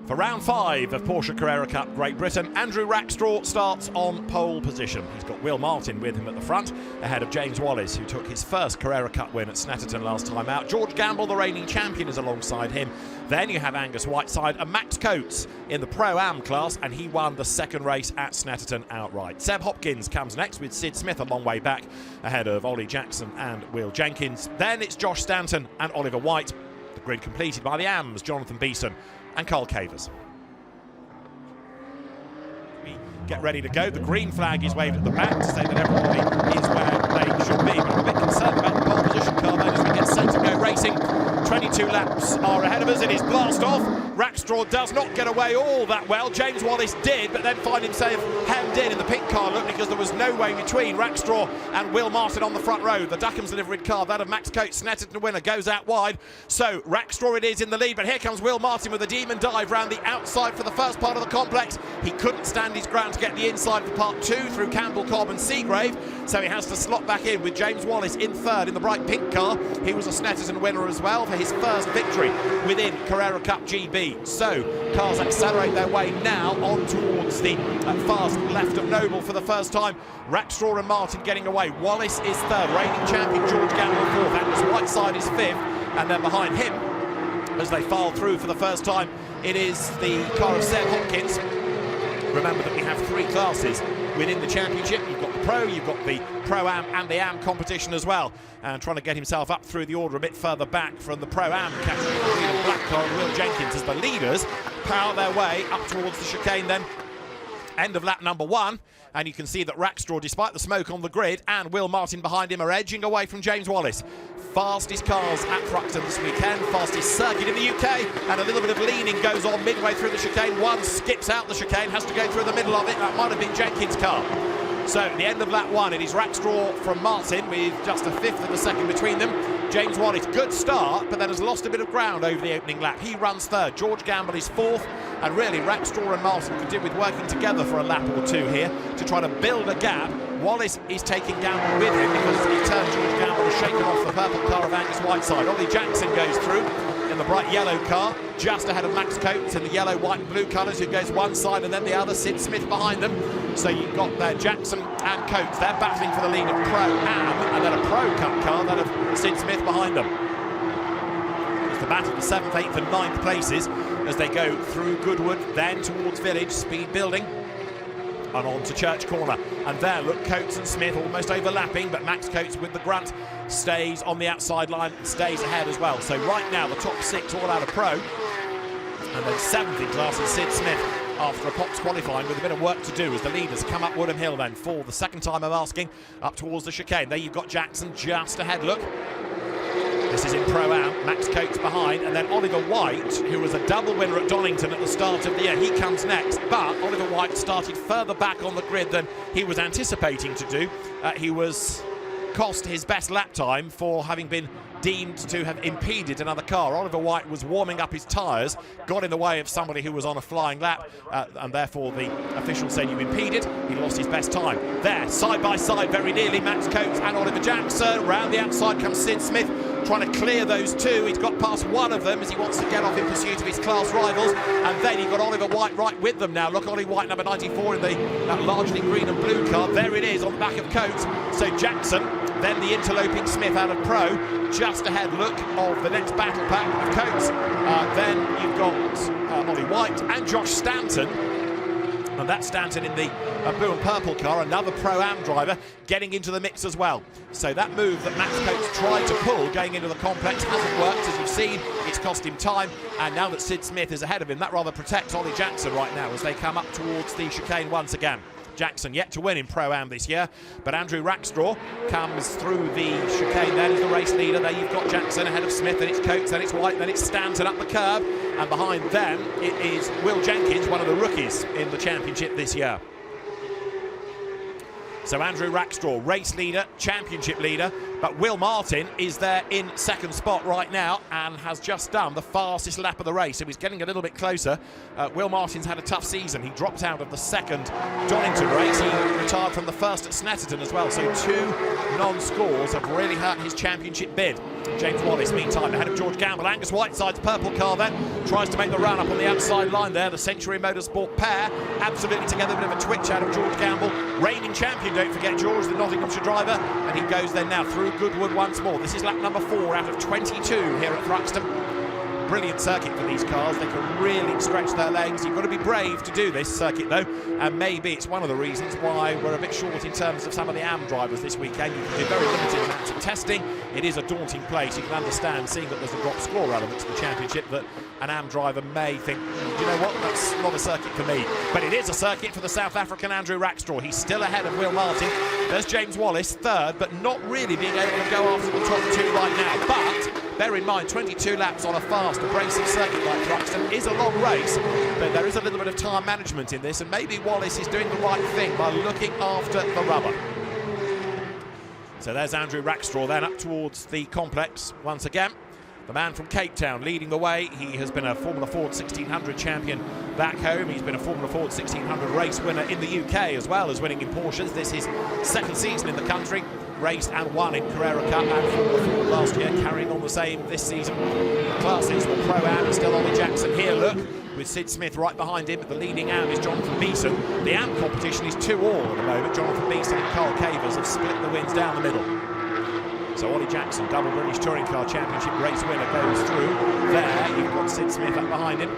For round 5 of Porsche Carrera Cup Great Britain, Andrew Rackstraw starts on pole position. He's got Will Martin with him at the front, ahead of James Wallace, who took his first Carrera Cup win at Snetterton last time out. George Gamble, the reigning champion, is alongside him. Then you have Angus Whiteside and Max Coates in the Pro-Am class, and he won the second race at Snetterton outright. Seb Hopkins comes next with Sid Smith a long way back, ahead of Ollie Jackson and Will Jenkins. Then it's Josh Stanton and Oliver White. The grid completed by the AMs, Jonathan Beeson and Carl Cavers. We get ready to go. The green flag is waved at the back to say that everybody is where they should be. But I'm a bit concerned about the pole position car then as we get set to go racing. 22 laps are ahead of us. It is blast off. Rackstraw does not get away all that well. James Wallace did, but then find himself hemmed in the pink car look because there was no way between Rackstraw and Will Martin on the front row. The Duckham's liveried car, that of Max Coates, Snetterton winner, goes out wide. So Rackstraw it is in the lead, but here comes Will Martin with a demon dive round the outside for the first part of the complex. He couldn't stand his ground to get the inside for part 2 through Campbell, Cobb and Seagrave, so he has to slot back in with James Wallace in third in the bright pink car. He was a Snetterton winner as well for his first victory within Carrera Cup GB. So cars accelerate their way now on towards the fast left of Noble for the first time. Rackstraw and Martin getting away. Wallace is third, reigning champion George Gamble fourth, Angus Whiteside is fifth, and then behind him, as they file through for the first time, it is the car of Seb Hopkins. Remember that we have 3 classes within the championship. You've got the Pro, you've got the Pro-Am and the Am competition as well. And trying to get himself up through the order a bit further back from the Pro-Am category, the green and black car and Will Jenkins as the leaders power their way up towards the chicane then. End of lap number 1, and you can see that Rackstraw, despite the smoke on the grid, and Will Martin behind him are edging away from James Wallace. Fastest cars at Thruxton this weekend, fastest circuit in the UK, and a little bit of leaning goes on midway through the chicane. One skips out the chicane, has to go through the middle of it. That might have been Jenkins' car. So at the end of lap 1, it is Rackstraw from Martin with just a fifth of a second between them. James Wallace, good start, but then has lost a bit of ground over the opening lap. He runs third. George Gamble is fourth, and really Rackstraw and Martin could do with working together for a lap or 2 here to try to build a gap. Wallace is taking Gamble with him because he turned George Gamble and shaken off the purple car of Angus Whiteside. Ollie Jackson goes through in the bright yellow car, just ahead of Max Coates in the yellow, white and blue colours, who goes one side and then the other, Sid Smith behind them. So you've got there Jackson and Coates, they're battling for the lead of Pro-Am, and then a Pro Cup car, that of Sid Smith behind them. It's the battle of the 7th, 8th and 9th places as they go through Goodwood, then towards Village, speed building, and on to Church Corner. And there, look, Coates and Smith almost overlapping, but Max Coates with the grunt stays on the outside line, stays ahead as well. So right now, the top 6 all out of Pro. And then 7th in class is Sid Smith after a Pops qualifying with a bit of work to do as the leaders come up Woodham Hill then for the second time of asking up towards the chicane. There you've got Jackson just ahead, look. This is in Pro-Am, Max Coates behind, and then Oliver White, who was a double winner at Donington at the start of the year, he comes next. But Oliver White started further back on the grid than he was anticipating to do. He was cost his best lap time for having been deemed to have impeded another car. Oliver White was warming up his tyres, got in the way of somebody who was on a flying lap, and therefore the official said you impeded. He lost his best time. There, side by side, very nearly, Max Coates and Oliver Jackson. Round the outside comes Sid Smith, trying to clear those 2. He's got past one of them as he wants to get off in pursuit of his class rivals, and then you've got Oliver White right with them now. Look, Ollie White, number 94 in the largely green and blue car. There it is on the back of Coates. So Jackson, then the interloping Smith out of Pro, just ahead, look, of the next battle pack of Coates. Then you've got Ollie White and Josh Stanton. And that's Stanton in the blue and purple car, another Pro-Am driver, getting into the mix as well. So that move that Max Coates tried to pull going into the complex hasn't worked, as you've seen. It's cost him time, and now that Sid Smith is ahead of him, that rather protects Ollie Jackson right now as they come up towards the chicane once again. Jackson yet to win in Pro-Am this year, but Andrew Rackstraw comes through the chicane then as the race leader. There you've got Jackson ahead of Smith, then it's Coates, then it's White, then it's Stanton up the curb, and behind them it is Will Jenkins, one of the rookies in the championship this year. So Andrew Rackstraw, race leader, championship leader, But Will Martin is there in second spot right now and has just done the fastest lap of the race, so he's getting a little bit closer. Will Martin's had a tough season. He dropped out of the second Donington race. He retired from the first at Snetterton as well, so 2 non-scores have really hurt his championship bid. James Wallace, meantime, ahead of George Gamble. Angus Whiteside's purple car then tries to make the run up on the outside line there. The Century Motorsport pair absolutely together. A bit of a twitch out of George Gamble. Reigning champion, don't forget, George, the Nottinghamshire driver. And he goes then now through Goodwood once more. This is lap number 4 out of 22 here at Thruxton. Brilliant circuit for these cars. They can really stretch their legs. You've got to be brave to do this circuit though, and maybe it's one of the reasons why we're a bit short in terms of some of the AM drivers this weekend. You can do very limited amounts of testing. It is a daunting place. You can understand, seeing that there's a drop score element to the championship, that an AM driver may think, you know what, that's not a circuit for me. But it is a circuit for the South African Andrew Rackstraw. He's still ahead of Will Martin. There's James Wallace, third, but not really being able to go after the top 2 right now. But bear in mind, 22 laps on a fast, abrasive circuit like Thruxton is a long race, but there is a little bit of time management in this, and maybe Wallace is doing the right thing by looking after the rubber. So there's Andrew Rackstraw then up towards the complex once again. The man from Cape Town leading the way. He has been a Formula Ford 1600 champion back home. He's been a Formula Ford 1600 race winner in the UK, as well as winning in Porsches. This is his second season in the country. Raced and won in Carrera Cup and Formula Ford last year, carrying on the same this season. The classes were Pro-Am, still Ollie Jackson here, look, with Sid Smith right behind him. The leading Am is Jonathan Beeson. The Am competition is 2-all at the moment. Jonathan Beeson and Carl Cavers have split the wins down the middle. So Ollie Jackson, double British Touring Car Championship race winner, goes through. There, you've got Sid Smith up behind him.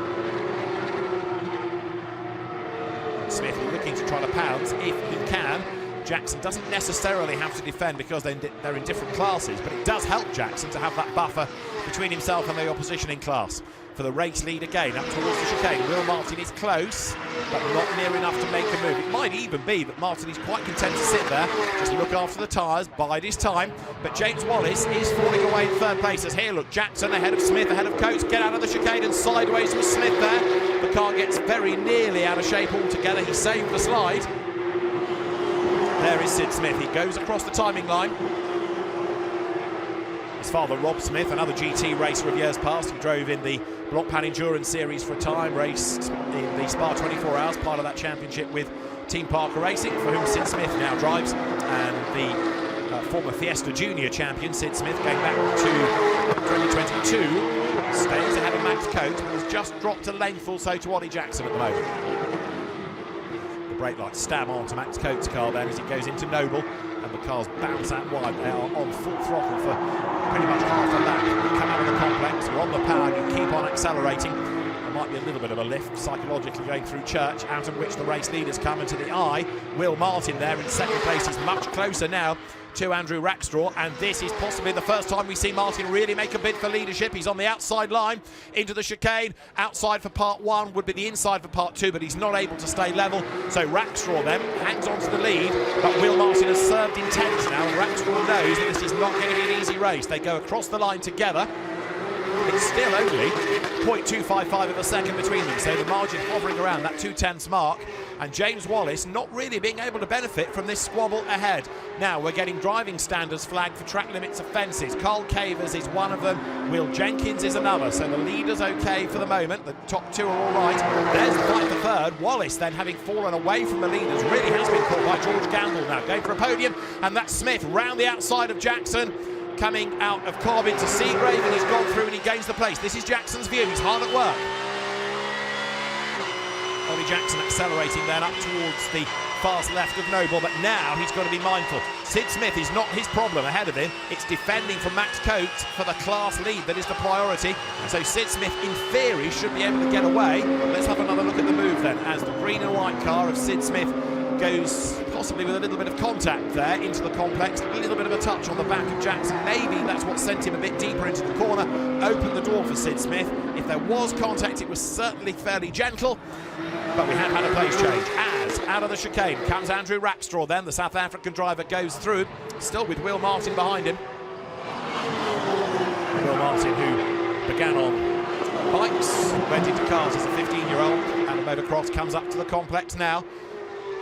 Smith looking to try to pounce if he can. Jackson doesn't necessarily have to defend because they're in different classes, but it does help Jackson to have that buffer between himself and the opposition in class. For the race lead again, up towards the chicane. Will Martin is close, but not near enough to make a move. It might even be that Martin is quite content to sit there, just look after the tyres, bide his time. But James Wallace is falling away in third place as here, look, Jackson ahead of Smith, ahead of Coates, get out of the chicane and sideways with Smith there. The car gets very nearly out of shape altogether. He saved the slide. There is Sid Smith. He goes across the timing line. His father, Rob Smith, another GT racer of years past. He drove in the Blockpan Endurance Series for a time, raced in the Spa 24 Hours, part of that championship with Team Parker Racing, for whom Sid Smith now drives. And the former Fiesta Junior champion, Sid Smith, going back to 2022, stays ahead of Max Coates, but has just dropped a length or so to Ollie Jackson at the moment. Brake lights stab on to Max Coates' car then as it goes into Noble, and the cars bounce out wide. They are on full throttle for pretty much half a lap. You come out of the complex, you're on the power, you keep on accelerating. There might be a little bit of a lift psychologically going through Church, out of which the race leaders come, and to the eye, Will Martin there in second place is much closer now to Andrew Rackstraw, and this is possibly the first time we see Martin really make a bid for leadership. He's on the outside line into the chicane. Outside for part 1 would be the inside for part 2, but he's not able to stay level. So Rackstraw then hangs on to the lead, but Will Martin has served intense now, and Rackstraw knows that this is not going to be an easy race. They go across the line together. It's still only 0.255 of a second between them, so the margin hovering around that 2/10 mark, and James Wallace not really being able to benefit from this squabble ahead. Now we're getting driving standards flagged for track limits offences. Carl Cavers is one of them, Will Jenkins is another, so the leader's okay for the moment. The top 2 are all right. There's the fight for third. Wallace then, having fallen away from the leaders, really has been caught by George Gamble now, going for a podium, and that's Smith round the outside of Jackson. Coming out of Cobb into Seagrave, and he's gone through and he gains the place. This is Jackson's view, he's hard at work. Ollie Jackson accelerating then up towards the fast left of Noble, but now he's got to be mindful. Sid Smith is not his problem ahead of him, it's defending from Max Coates for the class lead that is the priority. So Sid Smith, in theory, should be able to get away. Let's have another look at the move then, as the green and white car of Sid Smith goes possibly with a little bit of contact there into the complex, a little bit of a touch on the back of Jackson. Maybe that's what sent him a bit deeper into the corner, opened the door for Sid Smith. If there was contact, it was certainly fairly gentle, but we have had a place change. As out of the chicane comes Andrew Rackstraw then, the South African driver goes through, still with Will Martin behind him. Will Martin, who began on bikes, went into cars as a 15-year-old, and a motocross, comes up to the complex now.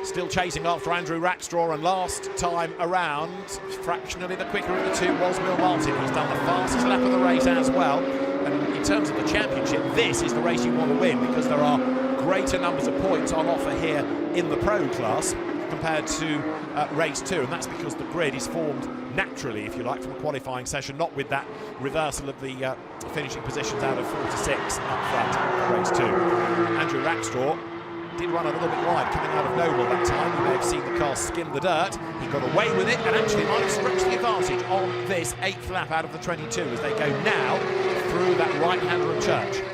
Still chasing after Andrew Rackstraw, and last time around, fractionally the quicker of the two was Will Martin. He's done the fastest lap of the race as well. And in terms of the championship, this is the race you want to win, because there are greater numbers of points on offer here in the Pro class compared to race 2, and that's because the grid is formed naturally, if you like, from a qualifying session, not with that reversal of the finishing positions out of 4 to 6 up front for race 2. Andrew Rackstraw did run a little bit wide coming out of Noble that time. You may have seen the car skim the dirt. He got away with it and actually might have stretched the advantage on this 8th lap out of the 22 as they go now through that right-hander of Church.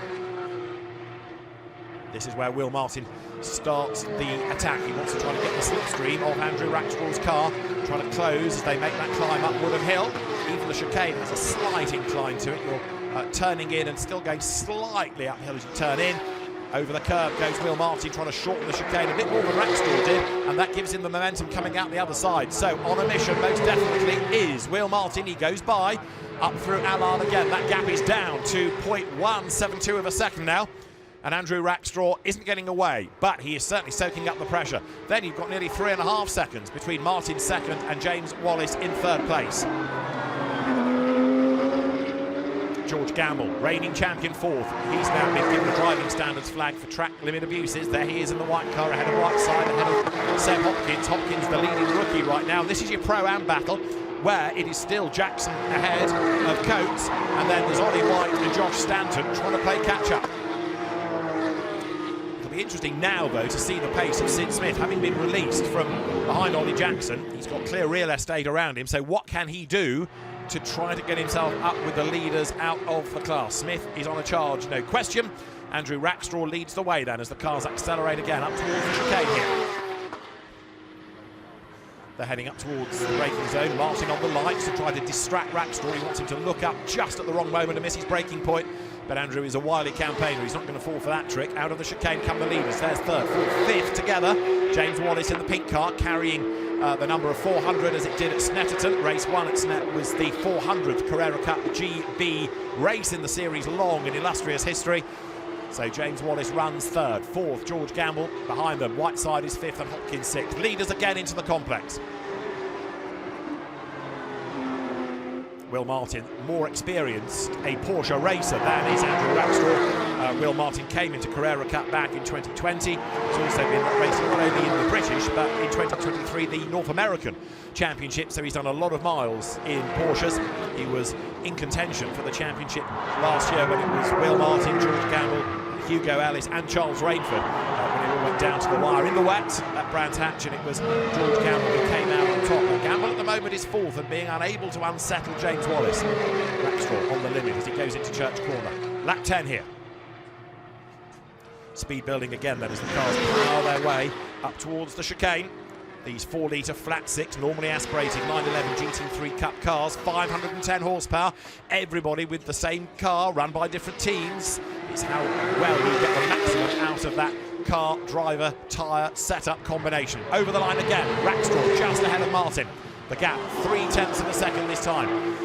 This is where Will Martin starts the attack. He wants to try to get the slipstream of Andrew Rackstraw's car, trying to close as they make that climb up Woodham Hill. Even the chicane has a slight incline to it. You're turning in and still going slightly uphill as you turn in. Over the curb goes Will Martin, trying to shorten the chicane a bit more than Rackstraw did, and that gives him the momentum coming out the other side. So on a mission, most definitely is Will Martin. He goes by, up through Allard again. That gap is down to 0.172 of a second now. And Andrew Rackstraw isn't getting away, but he is certainly soaking up the pressure. Then you've got nearly 3.5 seconds between Martin second and James Wallace in third place. George Gamble, reigning champion, fourth. He's now been given a driving standards flag for track limit abuses. There he is in the white car ahead of Whiteside, ahead of Seb Hopkins. Hopkins, the leading rookie right now. This is your Pro-Am battle, where it is still Jackson ahead of Coates, and then there's Ollie White and Josh Stanton trying to play catch-up. It'll be interesting now, though, to see the pace of Sid Smith, having been released from behind Ollie Jackson. He's got clear real estate around him, so what can he do to try to get himself up with the leaders out of the class? Smith is on a charge, no question. Andrew Rackstraw leads the way then as the cars accelerate again up towards the chicane here. They're heading up towards the braking zone. Martin on the lights to try to distract Rackstraw. He wants him to look up just at the wrong moment and miss his braking point. But Andrew is a wily campaigner. He's not going to fall for that trick. Out of the chicane come the leaders. There's third, fourth, fifth together. James Wallace in the pink car carrying the number of 400 as it did at Snetterton. Race 1 at Snet was the 400th Carrera Cup GB race in the series' long and illustrious history. So James Wallace runs third, fourth George Gamble behind them. Whiteside is fifth and Hopkins sixth. Leaders again into the complex. Will Martin, more experienced, a Porsche racer than is Andrew Rackstraw. Will Martin came into Carrera Cup back in 2020. He's also been racing not only in the British, but in 2023 the North American Championship, so he's done a lot of miles in Porsches. He was in contention for the championship last year when it was Will Martin, George Gamble, Hugo Ellis and Charles Rainford when it all went down to the wire in the wet at Brands Hatch, and it was George Gamble who came out on top. And Gamble at the moment is fourth and being unable to unsettle James Wallace. Rackstraw on the limit as he goes into Church Corner. Lap 10 here. Speed building again then as the cars plough their way up towards the chicane. These 4-litre flat six, normally aspirated 911 GT3 Cup cars, 510 horsepower. Everybody with the same car, run by different teams. It's how well you get the maximum out of that car, driver, tyre, setup combination. Over the line again, Rackstraw just ahead of Martin. The gap, 0.3 of a second this time.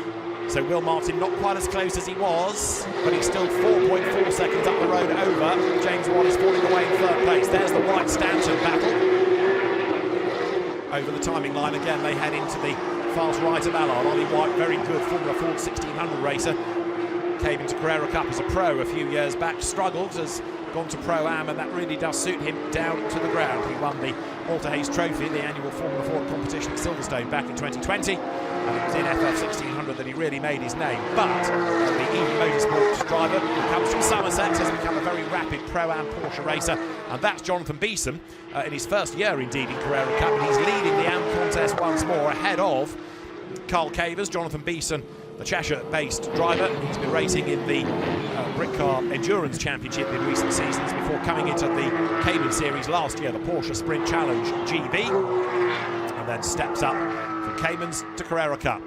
So Will Martin not quite as close as he was, but he's still 4.4 seconds up the road over. James Wallace falling away in third place. There's the White Stanton battle. Over the timing line again, they head into the fast right of Allard. Ollie White, very good Formula Ford 1600 racer. Came into Carrera Cup as a pro a few years back, struggled, has gone to Pro-Am, and that really does suit him down to the ground. He won the Walter Hayes Trophy, the annual Formula Ford competition at Silverstone back in 2020, and it was in FF 1600 that he really made his name. But the Eden Motorsports driver who comes from Somerset has become a very rapid Pro-Am Porsche racer, and that's Jonathan Beeson in his first year indeed in Carrera Cup, and he's leading the AM contest once more ahead of Carl Cavers. Jonathan Beeson, the Cheshire-based driver, he's been racing in the Brick Car Endurance Championship in recent seasons before coming into the Cayman Series last year, the Porsche Sprint Challenge GB, and then steps up from Caymans to Carrera Cup.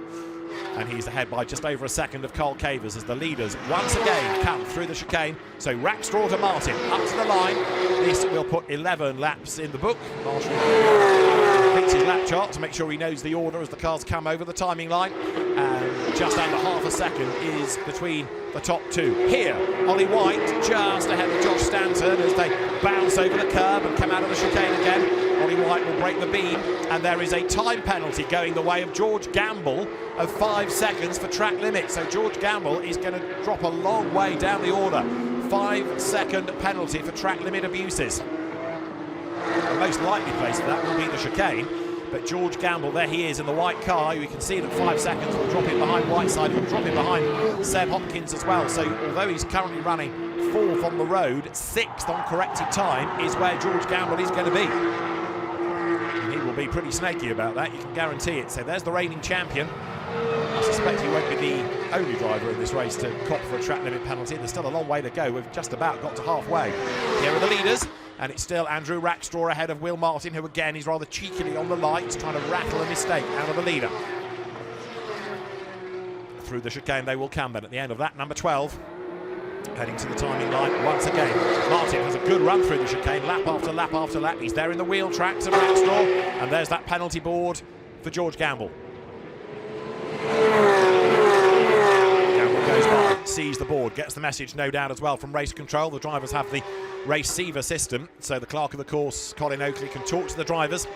And he's ahead by just over a second of Carl Cavers as the leaders once again come through the chicane. So Rackstraw to Martin, up to the line. This will put 11 laps in the book. Marshall completes his lap chart to make sure he knows the order as the cars come over the timing line. And just under half a second is between the top two. Here, Ollie White just ahead of Josh Stanton as they bounce over the curb and come out of the chicane again. Ollie White will break the beam, and there is a time penalty going the way of George Gamble of 5 seconds for track limit. So George Gamble is going to drop a long way down the order. 5-second penalty for track limit abuses. The most likely place for that will be the chicane, but George Gamble, there he is in the white car. You can see it at 5 seconds. Will drop in behind Whiteside. Will drop in behind Seb Hopkins as well. So although he's currently running 4th on the road, 6th on corrected time is where George Gamble is going to be. And he will be pretty snaky about that, you can guarantee it. So there's the reigning champion. I suspect he won't be the only driver in this race to cop for a track limit penalty. There's still a long way to go. We've just about got to halfway. Here are the leaders, and it's still Andrew Rackstraw ahead of Will Martin, who again is rather cheekily on the lights, trying to rattle a mistake out of the leader. Through the chicane they will come then at the end of that. Number 12 heading to the timing line once again. Martin has a good run through the chicane, lap after lap after lap. He's there in the wheel tracks of Rackstraw, and there's that penalty board for George Gamble. Gamble goes by, sees the board, gets the message no doubt as well from race control. The drivers have the receiver system, so the clerk of the course, Colin Oakley, can talk to the drivers,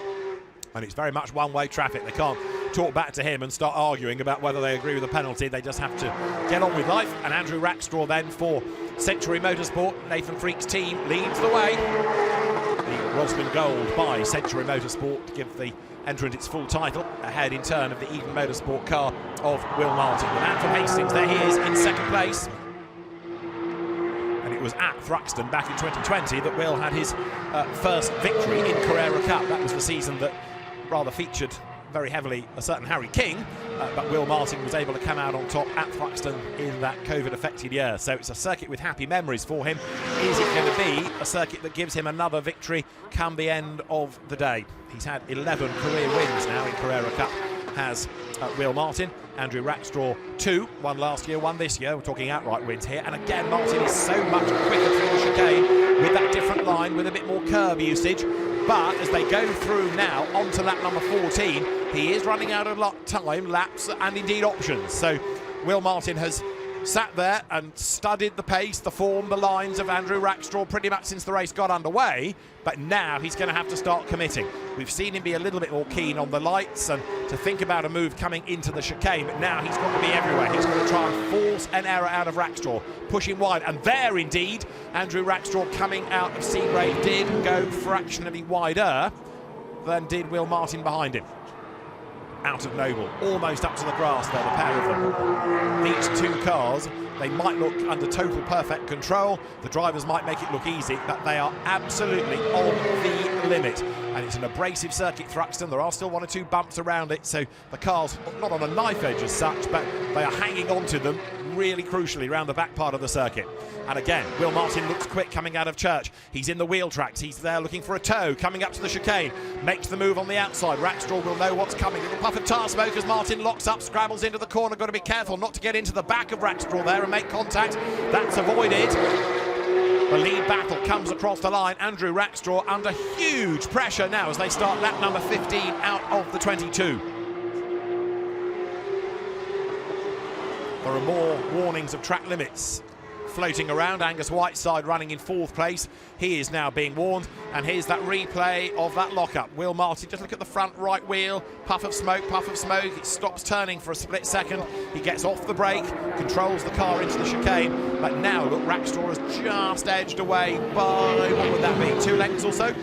and it's very much one-way traffic. They can't talk back to him and start arguing about whether they agree with the penalty. They just have to get on with life. And Andrew Rackstraw then for Century Motorsport, Nathan Freak's team, leads the way. The Rosman Gold by Century Motorsport to give the entrant its full title, ahead in turn of the Eden Motorsport car of Will Martin. The man from Hastings, there he is in second place. And it was at Thruxton back in 2020 that Will had his first victory in Carrera Cup. That was the season that rather featured very heavily a certain Harry King, but Will Martin was able to come out on top at Thruxton in that COVID-affected year. So it's a circuit with happy memories for him. Is it going to be a circuit that gives him another victory come the end of the day? He's had 11 career wins now in Carrera Cup, has Will Martin. Andrew Rackstraw 2, one last year, one this year. We're talking outright wins here. And again, Martin is so much quicker through the chicane with that different line, with a bit more curb usage. But as they go through now onto lap number 14, he is running out of time, laps, and indeed options. So Will Martin has sat there and studied the pace, the form, the lines of Andrew Rackstraw pretty much since the race got underway, but now he's going to have to start committing. We've seen him be a little bit more keen on the lights and to think about a move coming into the chicane, but now he's got to be everywhere. He's got to try and force an error out of Rackstraw, push him wide, and there indeed Andrew Rackstraw coming out of Seagrave did go fractionally wider than did Will Martin behind him. Out of Noble, almost up to the grass there, the pair of them. These two cars, they might look under total perfect control, the drivers might make it look easy, but they are absolutely on the limit. And it's an abrasive circuit, Thruxton. There are still one or two bumps around it, so the cars, not on a knife edge as such, but they are hanging on to them really crucially around the back part of the circuit. And again, Will Martin looks quick coming out of Church. He's in the wheel tracks. He's there looking for a toe, coming up to the chicane. Makes the move on the outside. Rackstraw will know what's coming. Little puff of tar smoke as Martin locks up, scrambles into the corner. Got to be careful not to get into the back of Rackstraw there and make contact. That's avoided. The lead battle comes across the line. Andrew Rackstraw under huge pressure now as they start lap number 15 out of the 22. There are more warnings of track limits floating around. Angus Whiteside running in 4th place. He is now being warned. And here's that replay of that lockup. Will Martin, just look at the front right wheel. Puff of smoke, puff of smoke. It stops turning for a split second. He gets off the brake, controls the car into the chicane. But now, look, Rackstraw has just edged away by, what would that be, 2 lengths or so?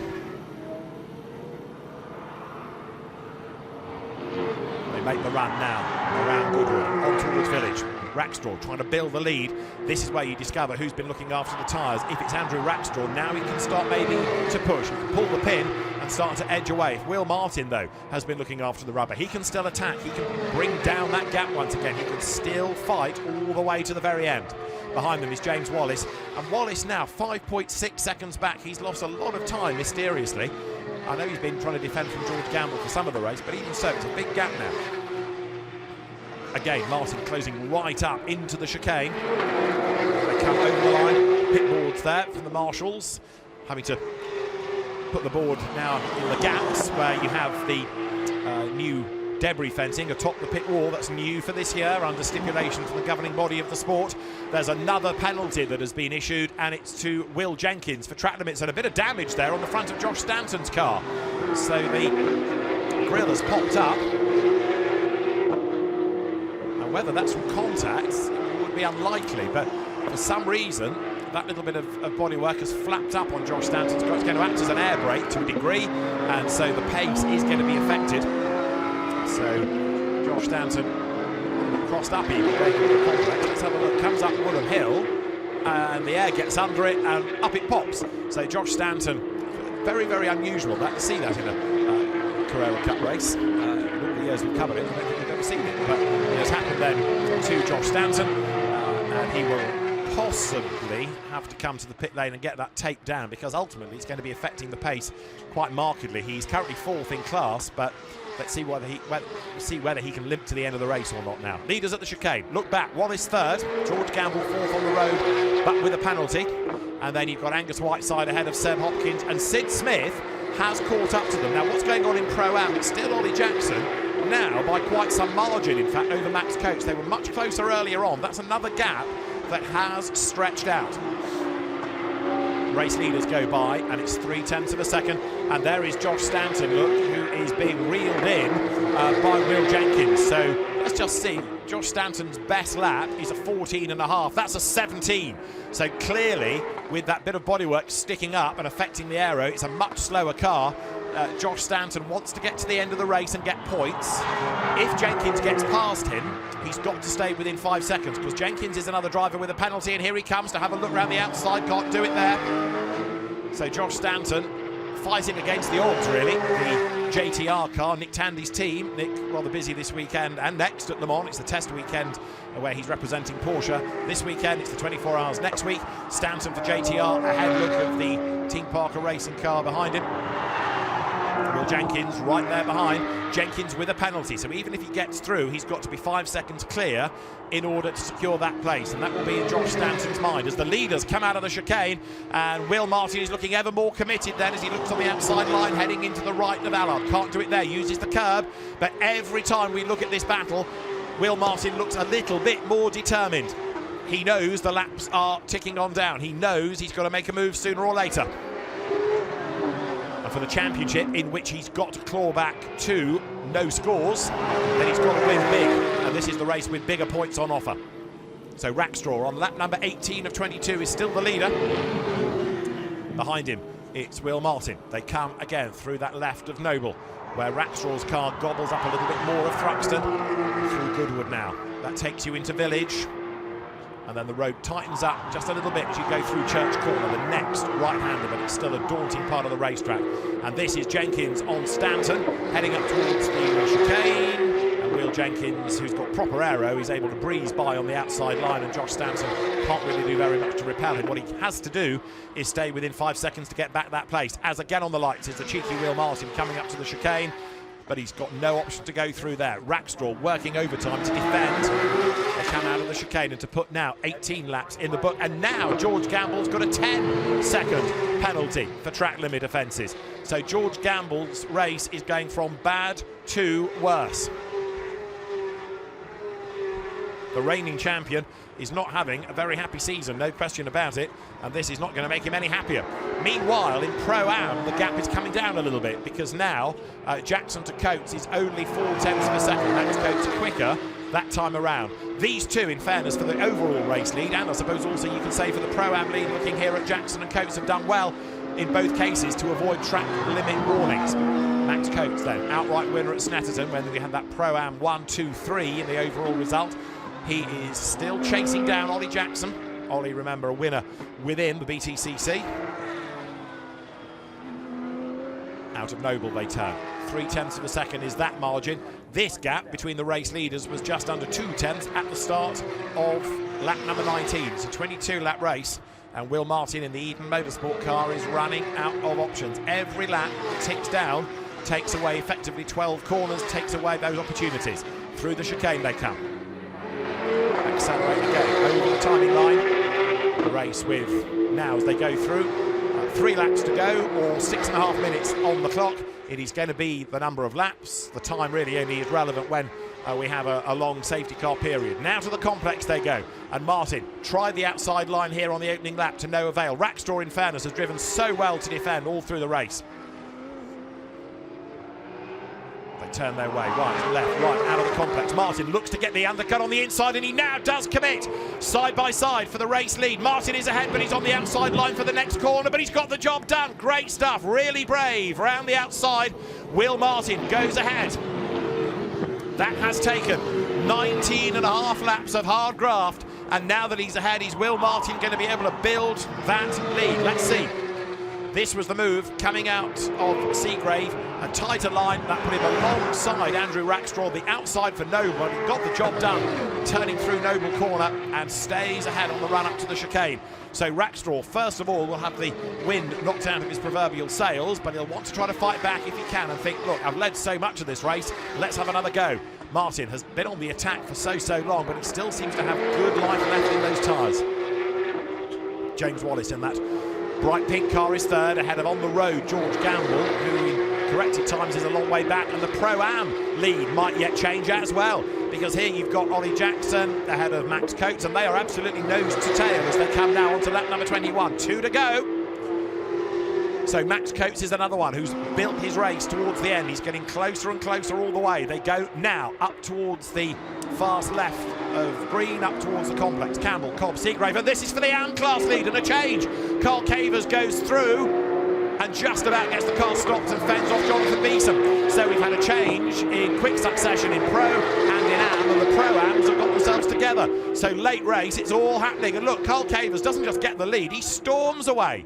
They make the run now around Goodwood, on towards Village. Rackstraw trying to build the lead. This is where you discover who's been looking after the tyres. If it's Andrew Rackstraw, now he can start maybe to push. He can pull the pin and start to edge away. If Will Martin, though, has been looking after the rubber, he can still attack. He can bring down that gap once again. He can still fight all the way to the very end. Behind them is James Wallace. And Wallace now 5.6 seconds back. He's lost a lot of time, mysteriously. I know he's been trying to defend from George Gamble for some of the race, but even so, it's a big gap now. Again, Martin closing right up into the chicane. They come over the line. Pit boards there from the marshals, having to put the board now in the gaps where you have the new debris fencing atop the pit wall. That's new for this year under stipulation from the governing body of the sport. There's another penalty that has been issued, and it's to Will Jenkins for track limits, and a bit of damage there on the front of Josh Stanton's car. So the grille has popped up, and whether that's from contact would be unlikely, but for some reason that little bit of bodywork has flapped up on Josh Stanton's car. It's going to act as an air brake to a degree, and so the pace is going to be affected. So Josh Stanton crossed up even. Let's have a look. Comes up Woodham Hill, and the air gets under it, and up it pops. So Josh Stanton, very, very unusual that to see that in a Carrera Cup race. All the years we've covered it, I don't think we've ever seen it, but it has happened then to Josh Stanton, and he will possibly have to come to the pit lane and get that tape down, because ultimately it's going to be affecting the pace quite markedly. He's currently 4th in class, but let's see whether he can limp to the end of the race or not now. Leaders at the chicane. Look back. Wallace 3rd. George Gamble 4th on the road, but with a penalty. And then you've got Angus Whiteside ahead of Seb Hopkins, and Sid Smith has caught up to them. Now, what's going on in Pro-Am? It's still Ollie Jackson, now by quite some margin, in fact, over Max Coates. They were much closer earlier on. That's another gap that has stretched out. Race leaders go by, and it's 0.3 of a second, and there is Josh Stanton, look, who is being reeled in by Will Jenkins. So let's just see. Josh Stanton's best lap is a 14.5. That's a 17. So clearly, with that bit of bodywork sticking up and affecting the aero, it's a much slower car. Josh Stanton wants to get to the end of the race and get points. If Jenkins gets past him, he's got to stay within 5 seconds, because Jenkins is another driver with a penalty, and here he comes to have a look around the outside. Can't do it there. So Josh Stanton fighting against the odds, really. The JTR car, Nick Tandy's team. Nick rather busy this weekend and next at Le Mans. It's the test weekend where he's representing Porsche. This weekend it's the 24 hours next week. Stanton for JTR, ahead look of the Team Parker racing car behind him. Will Jenkins right there behind. Jenkins with a penalty, so even if he gets through, he's got to be 5 seconds clear in order to secure that place, and that will be in Josh Stanton's mind as the leaders come out of the chicane. And Will Martin is looking ever more committed then as he looks on the outside line, heading into the right of Allard. Can't do it there, uses the curb, but every time we look at this battle, Will Martin looks a little bit more determined. He knows the laps are ticking on down. He knows he's got to make a move sooner or later. For the championship, in which he's got to claw back to no scores, then he's got to win big, and this is the race with bigger points on offer. So Rackstraw on lap number 18 of 22 is still the leader. Behind him it's Will Martin. They come again through that left of Noble, where Rackstraw's car gobbles up a little bit more of Thruxton. Through Goodwood now. That takes you into Village. And then the road tightens up just a little bit as you go through Church Corner, the next right-hander, but it's still a daunting part of the racetrack. And this is Jenkins on Stanton, heading up towards the chicane. And Will Jenkins, who's got proper aero, is able to breeze by on the outside line, and Josh Stanton can't really do very much to repel him. What he has to do is stay within 5 seconds to get back that place. As again on the lights is the cheeky Will Martin coming up to the chicane, but he's got no option to go through there. Rackstraw working overtime to defend. They come out of the chicane and to put now 18 laps in the book. And now George Gamble's got a 10-second penalty for track limit offences. So George Gamble's race is going from bad to worse. The reigning champion is not having a very happy season, no question about it, and this is not going to make him any happier. Meanwhile, in Pro-Am, the gap is coming down a little bit, because now Jackson to Coates is only 0.4 of a second. Max Coates quicker that time around. These two, in fairness, for the overall race lead, and I suppose also you can say for the Pro-Am lead, looking here at Jackson and Coates, have done well in both cases to avoid track limit warnings. Max Coates then, outright winner at Snetterton when we had that Pro-Am 1-2-3 in the overall result. He is still chasing down Ollie Jackson. Ollie, remember, a winner within the BTCC. Out of Noble they turn. 0.3 of a second is that margin. This gap between the race leaders was just under 0.2 at the start of lap number 19. It's a 22-lap race, and Will Martin in the Eden Motorsport car is running out of options. Every lap ticks down, takes away effectively 12 corners, takes away those opportunities. Through the chicane they come. Accelerate again over the timing line. The race with now, as they go through, 3 laps to go, or 6.5 minutes on the clock. It is going to be the number of laps. The time really only is relevant when we have a long safety car period. Now to the complex they go, and Martin tried the outside line here on the opening lap to no avail. Rackstraw, in fairness, has driven so well to defend all through the race. They turn their way, right, left, right, out of the complex. Martin looks to get the undercut on the inside, and he now does commit. Side by side for the race lead. Martin is ahead, but he's on the outside line for the next corner, but he's got the job done. Great stuff, really brave. Round the outside, Will Martin goes ahead. That has taken 19.5 laps of hard graft, and now that he's ahead, is Will Martin going to be able to build that lead? Let's see. This was the move coming out of Seagrave, a tighter line that put him alongside Andrew Rackstraw, the outside for Noble. He got the job done, turning through Noble corner and stays ahead on the run up to the chicane. So Rackstraw, first of all, will have the wind knocked out of his proverbial sails, but he'll want to try to fight back if he can and think, look, I've led so much of this race, let's have another go. Martin has been on the attack for so long, but he still seems to have good life left in those tyres. James Wallace in that bright pink car is third, ahead of on the road George Gamble, who in corrected times is a long way back, and the Pro-Am lead might yet change as well, because here you've got Ollie Jackson ahead of Max Coates, and they are absolutely nose to tail as they come now onto lap number 21. 2 to go. So Max Coates is another one who's built his race towards the end. He's getting closer and closer all the way. They go now up towards the fast left of green, up towards the complex. Campbell, Cobb, Seagrave, and this is for the AM class lead, and a change. Carl Cavers goes through and just about gets the car stopped and fends off Jonathan Beeson. So we've had a change in quick succession in Pro and in AM, and the Pro-Ams have got themselves together. So late race, it's all happening. And look, Carl Cavers doesn't just get the lead, he storms away.